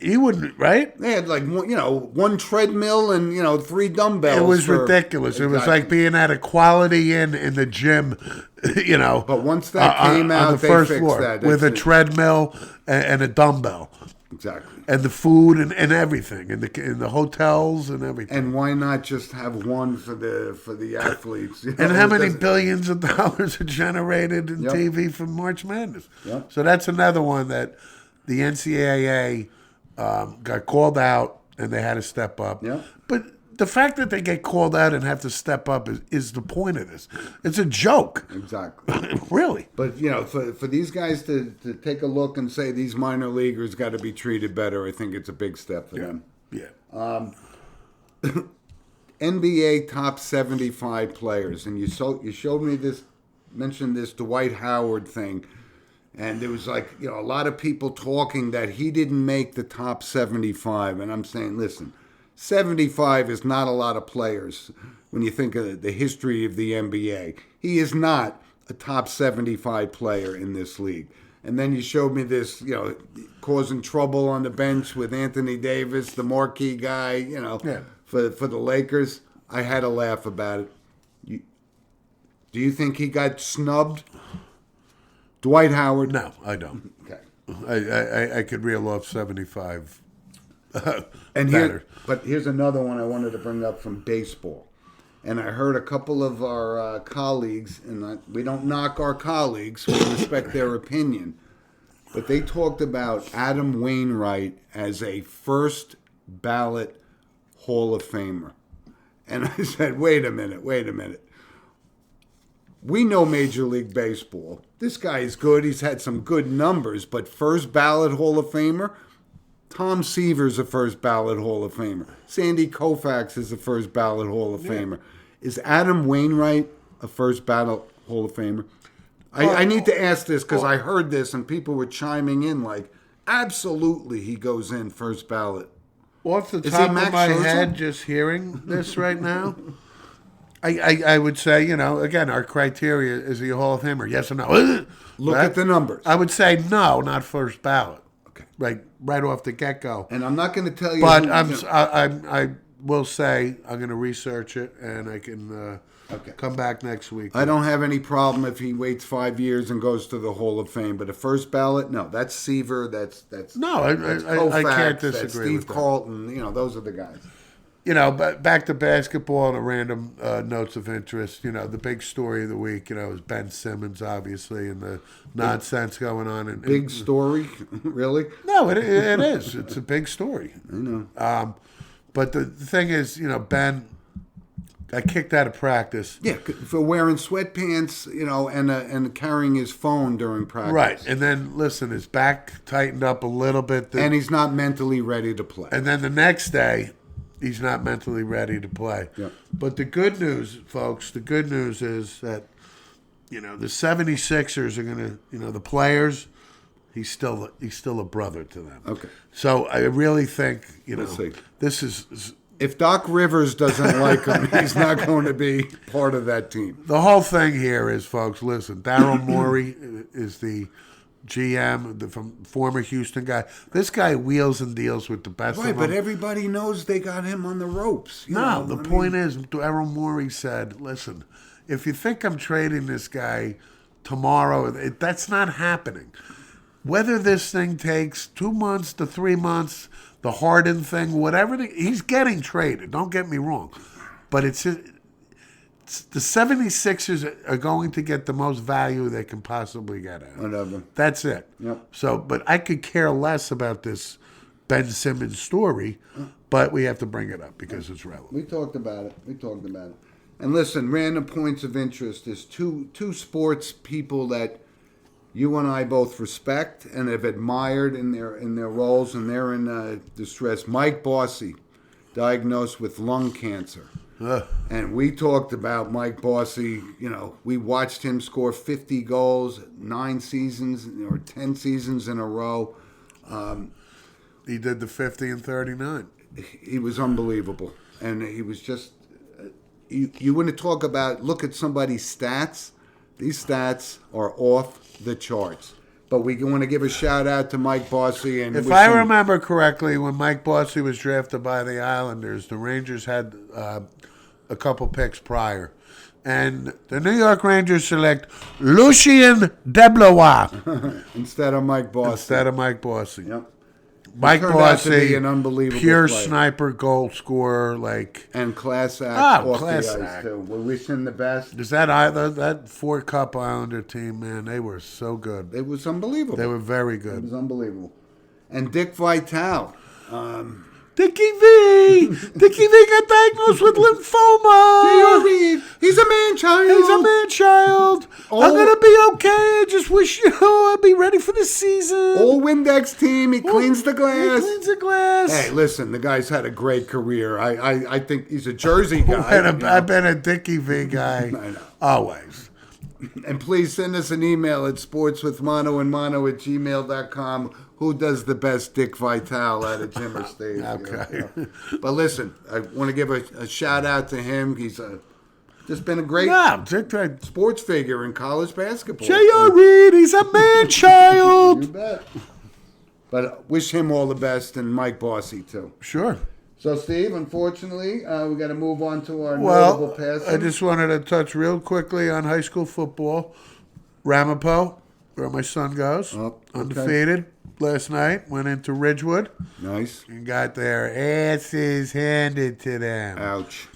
Speaker 2: You wouldn't, right?
Speaker 1: They had one treadmill and 3 dumbbells.
Speaker 2: It was ridiculous. Exactly. It was like being at a Quality Inn in the gym,
Speaker 1: But once that came out,
Speaker 2: on the
Speaker 1: they
Speaker 2: first
Speaker 1: fixed
Speaker 2: floor
Speaker 1: that.
Speaker 2: with a treadmill and a dumbbell.
Speaker 1: Exactly.
Speaker 2: And the food and everything, in the hotels and everything.
Speaker 1: And why not just have one for the athletes?
Speaker 2: And how many billions of dollars are generated in TV from March Madness?
Speaker 1: Yep.
Speaker 2: So that's another one that the NCAA got called out and they had to step up.
Speaker 1: Yep.
Speaker 2: But the fact that they get called out and have to step up is the point of this. It's a joke.
Speaker 1: Exactly.
Speaker 2: Really.
Speaker 1: But, for these guys to take a look and say these minor leaguers got to be treated better, I think it's a big step for them.
Speaker 2: Yeah.
Speaker 1: NBA top 75 players. And you showed me this, mentioned this Dwight Howard thing. And there was a lot of people talking that he didn't make the top 75. And I'm saying, listen, 75 is not a lot of players when you think of the history of the NBA. He is not a top 75 player in this league. And then you showed me this, causing trouble on the bench with Anthony Davis, the marquee guy, for the Lakers. I had to laugh about it. Do you think he got snubbed? Dwight Howard?
Speaker 2: No, I don't.
Speaker 1: Okay.
Speaker 2: I could reel off 75
Speaker 1: and
Speaker 2: better.
Speaker 1: But here's another one I wanted to bring up from baseball. And I heard a couple of our colleagues, and we don't knock our colleagues, we respect their opinion, but they talked about Adam Wainwright as a first ballot Hall of Famer. And I said, wait a minute. We know Major League Baseball. This guy is good. He's had some good numbers, but first ballot Hall of Famer? Tom Seaver's a first ballot Hall of Famer. Sandy Koufax is a first ballot Hall of Famer. Is Adam Wainwright a first ballot Hall of Famer? I need to ask this because I heard this and people were chiming in like, absolutely he goes in first ballot.
Speaker 2: Off the top of my head, just hearing this right now, I would say, again, our criteria is he a Hall of Famer? Yes or no?
Speaker 1: Look at the numbers.
Speaker 2: I would say no, not first ballot.
Speaker 1: Okay.
Speaker 2: Right off the get-go.
Speaker 1: And I'm not going to tell you.
Speaker 2: But I will say I'm going to research it, and I can come back next week.
Speaker 1: I don't have any problem if he waits 5 years and goes to the Hall of Fame. But a first ballot, no. That's Seaver. That's
Speaker 2: no.
Speaker 1: Koufax,
Speaker 2: I can't disagree
Speaker 1: that's Steve
Speaker 2: with
Speaker 1: Carlton. Those are the guys.
Speaker 2: But back to basketball and a random notes of interest. The big story of the week, is Ben Simmons, obviously, and the nonsense going on.
Speaker 1: Big story? Really?
Speaker 2: No, it is. It's a big story.
Speaker 1: I know.
Speaker 2: But the thing is, Ben got kicked out of practice.
Speaker 1: Yeah, for wearing sweatpants, and carrying his phone during practice.
Speaker 2: Right, and then listen, his back tightened up a little bit,
Speaker 1: And he's not mentally ready to play.
Speaker 2: and then the next day, he's not mentally ready to play.
Speaker 1: Yep.
Speaker 2: But the good news, folks, the good news is that the 76ers are going to, the players. He's still a brother to them.
Speaker 1: Okay.
Speaker 2: So I really think
Speaker 1: Let's see.
Speaker 2: this is.
Speaker 1: If Doc Rivers doesn't like him, he's not going to be part of that team.
Speaker 2: The whole thing here is, folks, listen, Daryl Morey is the GM, from former Houston guy. This guy wheels and deals with the best
Speaker 1: Right,
Speaker 2: of
Speaker 1: but
Speaker 2: them.
Speaker 1: everybody knows they got him on the ropes.
Speaker 2: The point is, Daryl Morey said, listen, if you think I'm trading this guy tomorrow, that's not happening. Whether this thing takes 2 months to 3 months, the Harden thing, whatever, he's getting traded. Don't get me wrong. But it's the 76ers are going to get the most value they can possibly get out of it.
Speaker 1: Whatever.
Speaker 2: That's it.
Speaker 1: Yep.
Speaker 2: So, but I could care less about this Ben Simmons story, but we have to bring it up because it's relevant.
Speaker 1: We talked about it. And listen, random points of interest. There's two sports people that you and I both respect and have admired in their roles, and they're in distress. Mike Bosse, diagnosed with lung cancer. And we talked about Mike Bosse. We watched him score 50 goals, 9 seasons or 10 seasons in a row.
Speaker 2: He did the 50 and 39.
Speaker 1: He was unbelievable. And he was just, you want to talk about, look at somebody's stats. These stats are off the charts. But we want to give a shout out to Mike Bosse. And
Speaker 2: if I remember correctly, when Mike Bosse was drafted by the Islanders, the Rangers had a couple picks prior. And the New York Rangers select Lucien Deblois
Speaker 1: instead of Mike Bosse.
Speaker 2: Yep. Mike
Speaker 1: Turned out to be
Speaker 2: Bosse,
Speaker 1: an unbelievable
Speaker 2: pure
Speaker 1: player.
Speaker 2: sniper, goal scorer,
Speaker 1: And class act off
Speaker 2: class
Speaker 1: the ice,
Speaker 2: act.
Speaker 1: too. We wish him the best.
Speaker 2: Is that 4-Cup Islander team, man? They were so good.
Speaker 1: It was unbelievable.
Speaker 2: They were very
Speaker 1: It
Speaker 2: good.
Speaker 1: was unbelievable. And Dick Vitale.
Speaker 2: Dickie V got diagnosed with lymphoma.
Speaker 1: He's a man-child.
Speaker 2: I'm gonna be okay. I just wish I'll be ready for the season.
Speaker 1: All Windex team. He cleans the glass.
Speaker 2: He cleans the glass.
Speaker 1: Hey, listen, the guy's had a great career. I think he's a Jersey guy.
Speaker 2: I've been a Dickie V guy.
Speaker 1: I know.
Speaker 2: Always.
Speaker 1: And please send us an email at sportswithmono@gmail.com. Who does the best Dick Vitale out of Jim or Steve?
Speaker 2: Okay.
Speaker 1: But listen, I want to give a shout out to him. He's just been a great sports figure in college basketball.
Speaker 2: J.R. Reed, he's a man-child.
Speaker 1: You bet. But wish him all the best, and Mike Bosse too.
Speaker 2: Sure.
Speaker 1: So, Steve, unfortunately, we got to move on to our notable passing.
Speaker 2: I just wanted to touch real quickly on high school football. Ramapo, where my son goes, undefeated last night, went into Ridgewood.
Speaker 1: Nice.
Speaker 2: And got their asses handed to them.
Speaker 1: Ouch.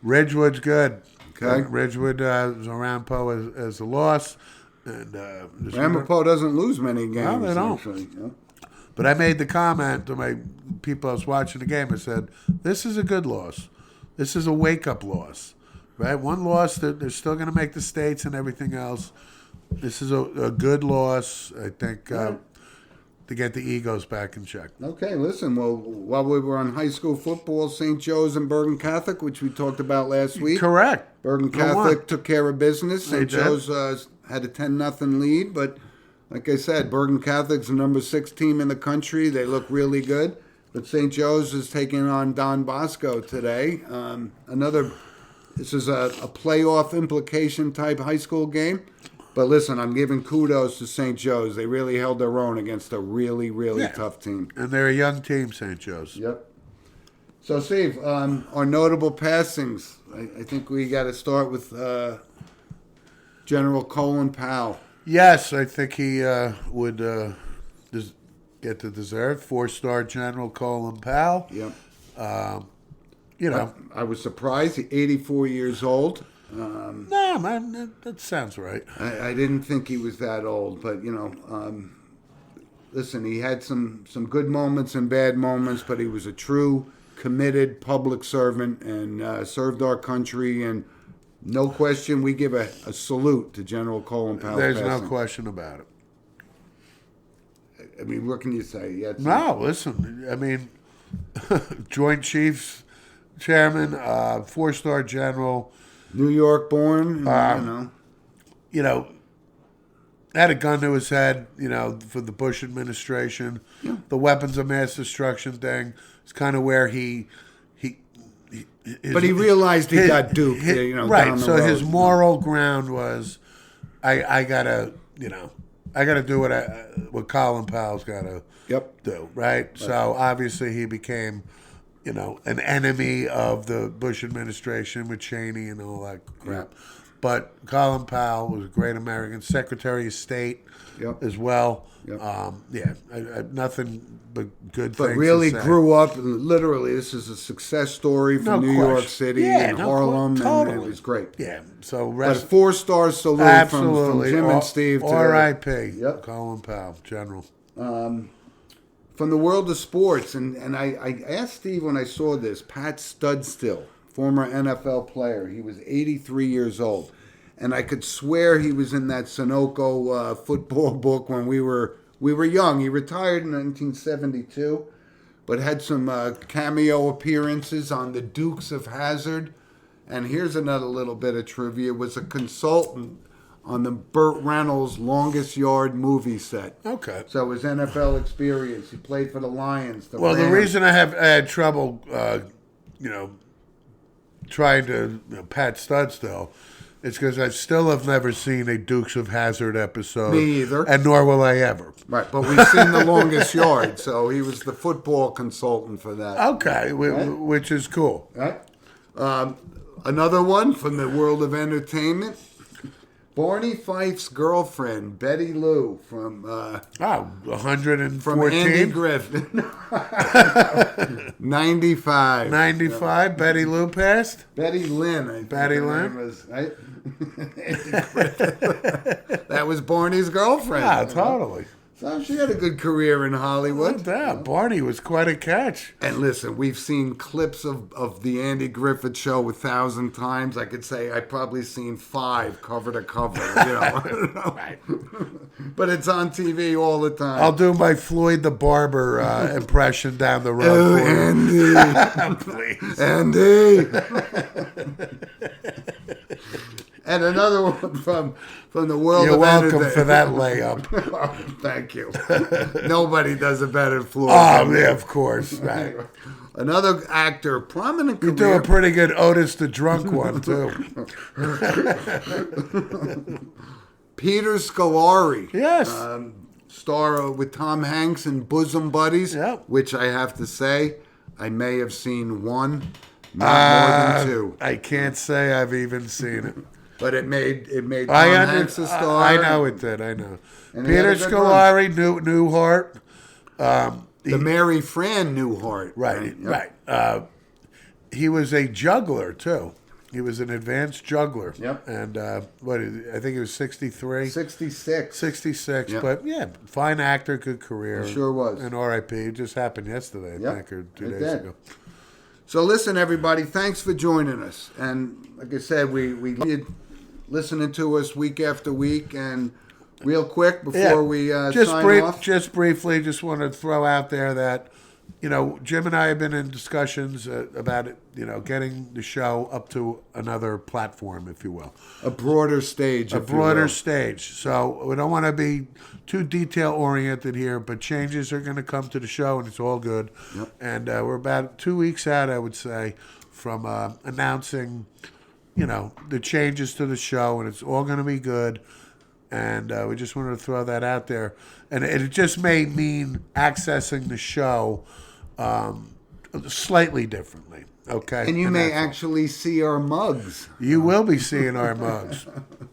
Speaker 2: Ridgewood's good.
Speaker 1: Okay.
Speaker 2: Ridgewood is around Poe as a loss. And
Speaker 1: Ramapo doesn't lose many games.
Speaker 2: No, they don't.
Speaker 1: Actually.
Speaker 2: But I made the comment to my people I was watching the game. I said, this is a good loss. This is a wake-up loss. Right? One loss, they're still going to make the states and everything else. This is a good loss, I think, to get the egos back in check.
Speaker 1: Okay, listen, well, while we were on high school football, St. Joe's and Bergen Catholic, which we talked about last week.
Speaker 2: Correct.
Speaker 1: Bergen Catholic took care of business. St.
Speaker 2: did.
Speaker 1: Joe's had a 10-0 lead, but like I said, Bergen Catholic's the number 6 team in the country. They look really good. But St. Joe's is taking on Don Bosco today. This is a playoff implication type high school game. But listen, I'm giving kudos to St. Joe's. They really held their own against a really, really tough team.
Speaker 2: And they're a young team, St. Joe's.
Speaker 1: Yep. So, Steve, our notable passings. I think we got to start with General Colin Powell.
Speaker 2: Yes, I think he would get the deserved 4-star General Colin Powell.
Speaker 1: Yep. I was surprised. He's 84 years old.
Speaker 2: Nah, man, that sounds right.
Speaker 1: I didn't think he was that old, but listen, he had some good moments and bad moments, but he was a true committed public servant and served our country. And no question, we give a salute to General Colin Powell.
Speaker 2: There's no question about it.
Speaker 1: I mean, what can you say? Yeah,
Speaker 2: No, listen. I mean, Joint Chiefs Chairman, 4-star general.
Speaker 1: New York born,
Speaker 2: You know, had a gun to his head, for the Bush administration.
Speaker 1: Yeah.
Speaker 2: The weapons of mass destruction thing is kind of where
Speaker 1: but he realized he got duped,
Speaker 2: right.
Speaker 1: down the
Speaker 2: So
Speaker 1: road.
Speaker 2: his moral ground was, I gotta do what Colin Powell's gotta do, right? So obviously he became, an enemy of the Bush administration with Cheney and all that crap.
Speaker 1: Yeah.
Speaker 2: But Colin Powell was a great American, Secretary of State as well.
Speaker 1: Yep.
Speaker 2: I nothing but good
Speaker 1: But
Speaker 2: things
Speaker 1: really
Speaker 2: to say.
Speaker 1: grew up, literally, this is a success story from
Speaker 2: No
Speaker 1: New York
Speaker 2: question.
Speaker 1: City
Speaker 2: Yeah,
Speaker 1: and
Speaker 2: no
Speaker 1: Harlem,
Speaker 2: totally.
Speaker 1: and it was great.
Speaker 2: Yeah, so
Speaker 1: But
Speaker 2: rest
Speaker 1: 4-star salute from
Speaker 2: absolutely
Speaker 1: Jim and Steve to
Speaker 2: R.I.P.
Speaker 1: Yep.
Speaker 2: Colin Powell, General.
Speaker 1: from the world of sports. And I asked Steve when I saw this, Pat Studstill, former NFL player. He was 83 years old. And I could swear he was in that Sunoco football book when we were young. He retired in 1972, but had some cameo appearances on the Dukes of Hazzard. And here's another little bit of trivia: was a consultant on the Burt Reynolds Longest Yard movie set.
Speaker 2: Okay.
Speaker 1: So his NFL experience. He played for the Lions. The
Speaker 2: Well, the
Speaker 1: Rams.
Speaker 2: reason I had trouble, trying to Pat Studstill, is because I still have never seen a Dukes of Hazzard episode.
Speaker 1: Me either.
Speaker 2: And nor will I ever.
Speaker 1: Right, but we've seen The Longest Yard, so he was the football consultant for that.
Speaker 2: Okay, which is cool.
Speaker 1: Right? Another one from the world of entertainment. Barney Fife's girlfriend, Betty Lou, from
Speaker 2: 114?
Speaker 1: from Andy Griffin. 95.
Speaker 2: 95, Betty Lou passed?
Speaker 1: Betty Lynn. I think
Speaker 2: Betty
Speaker 1: her
Speaker 2: Lynn?
Speaker 1: name was, right? That was Barney's girlfriend.
Speaker 2: Yeah, totally.
Speaker 1: So she had a good career in Hollywood.
Speaker 2: Yeah, Barney was quite a catch.
Speaker 1: And listen, we've seen clips of the Andy Griffith Show 1,000 times. I could say I've probably seen 5 cover to cover.
Speaker 2: Right.
Speaker 1: But it's on TV all the time.
Speaker 2: I'll do my Floyd the Barber impression down the road.
Speaker 1: Oh,
Speaker 2: for you.
Speaker 1: Andy.
Speaker 2: Please.
Speaker 1: Andy. And another one from the world
Speaker 2: You're
Speaker 1: of
Speaker 2: welcome
Speaker 1: entertainment.
Speaker 2: for that layup.
Speaker 1: Oh, thank you. Nobody does it better than Floyd.
Speaker 2: Oh, yeah, of course. Right.
Speaker 1: Another actor, prominent
Speaker 2: You
Speaker 1: career.
Speaker 2: do a pretty good Otis the Drunk one, too.
Speaker 1: Peter Scolari.
Speaker 2: Yes.
Speaker 1: Star with Tom Hanks in Bosom Buddies,
Speaker 2: Yep.
Speaker 1: which I have to say, I may have seen one, not more than 2.
Speaker 2: I can't say I've even seen it.
Speaker 1: But it made Tom Hanks a star.
Speaker 2: I know it did. I know.
Speaker 1: And he had
Speaker 2: Peter
Speaker 1: a good
Speaker 2: Scolari, Newhart.
Speaker 1: The Mary Fran Newhart.
Speaker 2: Right.
Speaker 1: Yep.
Speaker 2: Right. He was a juggler too. He was an advanced juggler.
Speaker 1: Yep.
Speaker 2: And I think he was 63.
Speaker 1: 66.
Speaker 2: 66.
Speaker 1: Yep.
Speaker 2: But yeah, fine actor, good career.
Speaker 1: It sure was.
Speaker 2: And R.I.P. It just happened yesterday, I
Speaker 1: Yep.
Speaker 2: think, or 2
Speaker 1: It
Speaker 2: days
Speaker 1: did.
Speaker 2: ago.
Speaker 1: So listen, everybody, thanks for joining us. And like I said, we did listening to us week after week. And real quick before we sign off.
Speaker 2: Just briefly, just want to throw out there that, Jim and I have been in discussions about it, getting the show up to another platform, if you will.
Speaker 1: A broader stage.
Speaker 2: A broader stage. So we don't want to be too detail-oriented here, but changes are going to come to the show, and it's all good.
Speaker 1: Yep.
Speaker 2: And we're about 2 weeks out, I would say, from announcing, the changes to the show, and it's all going to be good. And we just wanted to throw that out there. And it just may mean accessing the show slightly differently. Okay.
Speaker 1: And you may
Speaker 2: that's all.
Speaker 1: actually see our mugs.
Speaker 2: You will be seeing our mugs.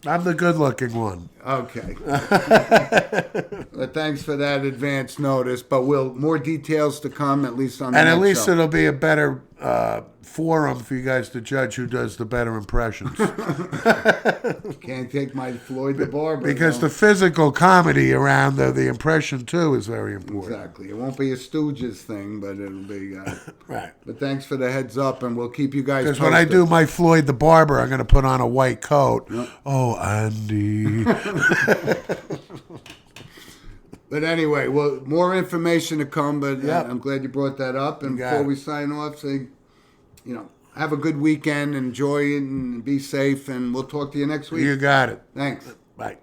Speaker 2: I'm the good-looking one.
Speaker 1: Okay. Well, thanks for that advance notice, but more details to come, at least on the
Speaker 2: And at
Speaker 1: next
Speaker 2: least
Speaker 1: show.
Speaker 2: it'll be a better forum for you guys to judge who does the better impressions.
Speaker 1: Can't take my Floyd the Barber.
Speaker 2: Because the physical comedy around the impression, too, is very important.
Speaker 1: Exactly. It won't be a Stooges thing, but it'll be...
Speaker 2: Right.
Speaker 1: But thanks for the heads up, and we'll keep you guys
Speaker 2: Because
Speaker 1: posted.
Speaker 2: when I do my Floyd the Barber, I'm going to put on a white coat. Yep. Oh, Andy.
Speaker 1: But anyway, well, more information to come, but I'm glad you brought that up. And before we sign off, say, have a good weekend, enjoy it, and be safe, and we'll talk to you next week.
Speaker 2: You got it.
Speaker 1: Thanks.
Speaker 2: Bye.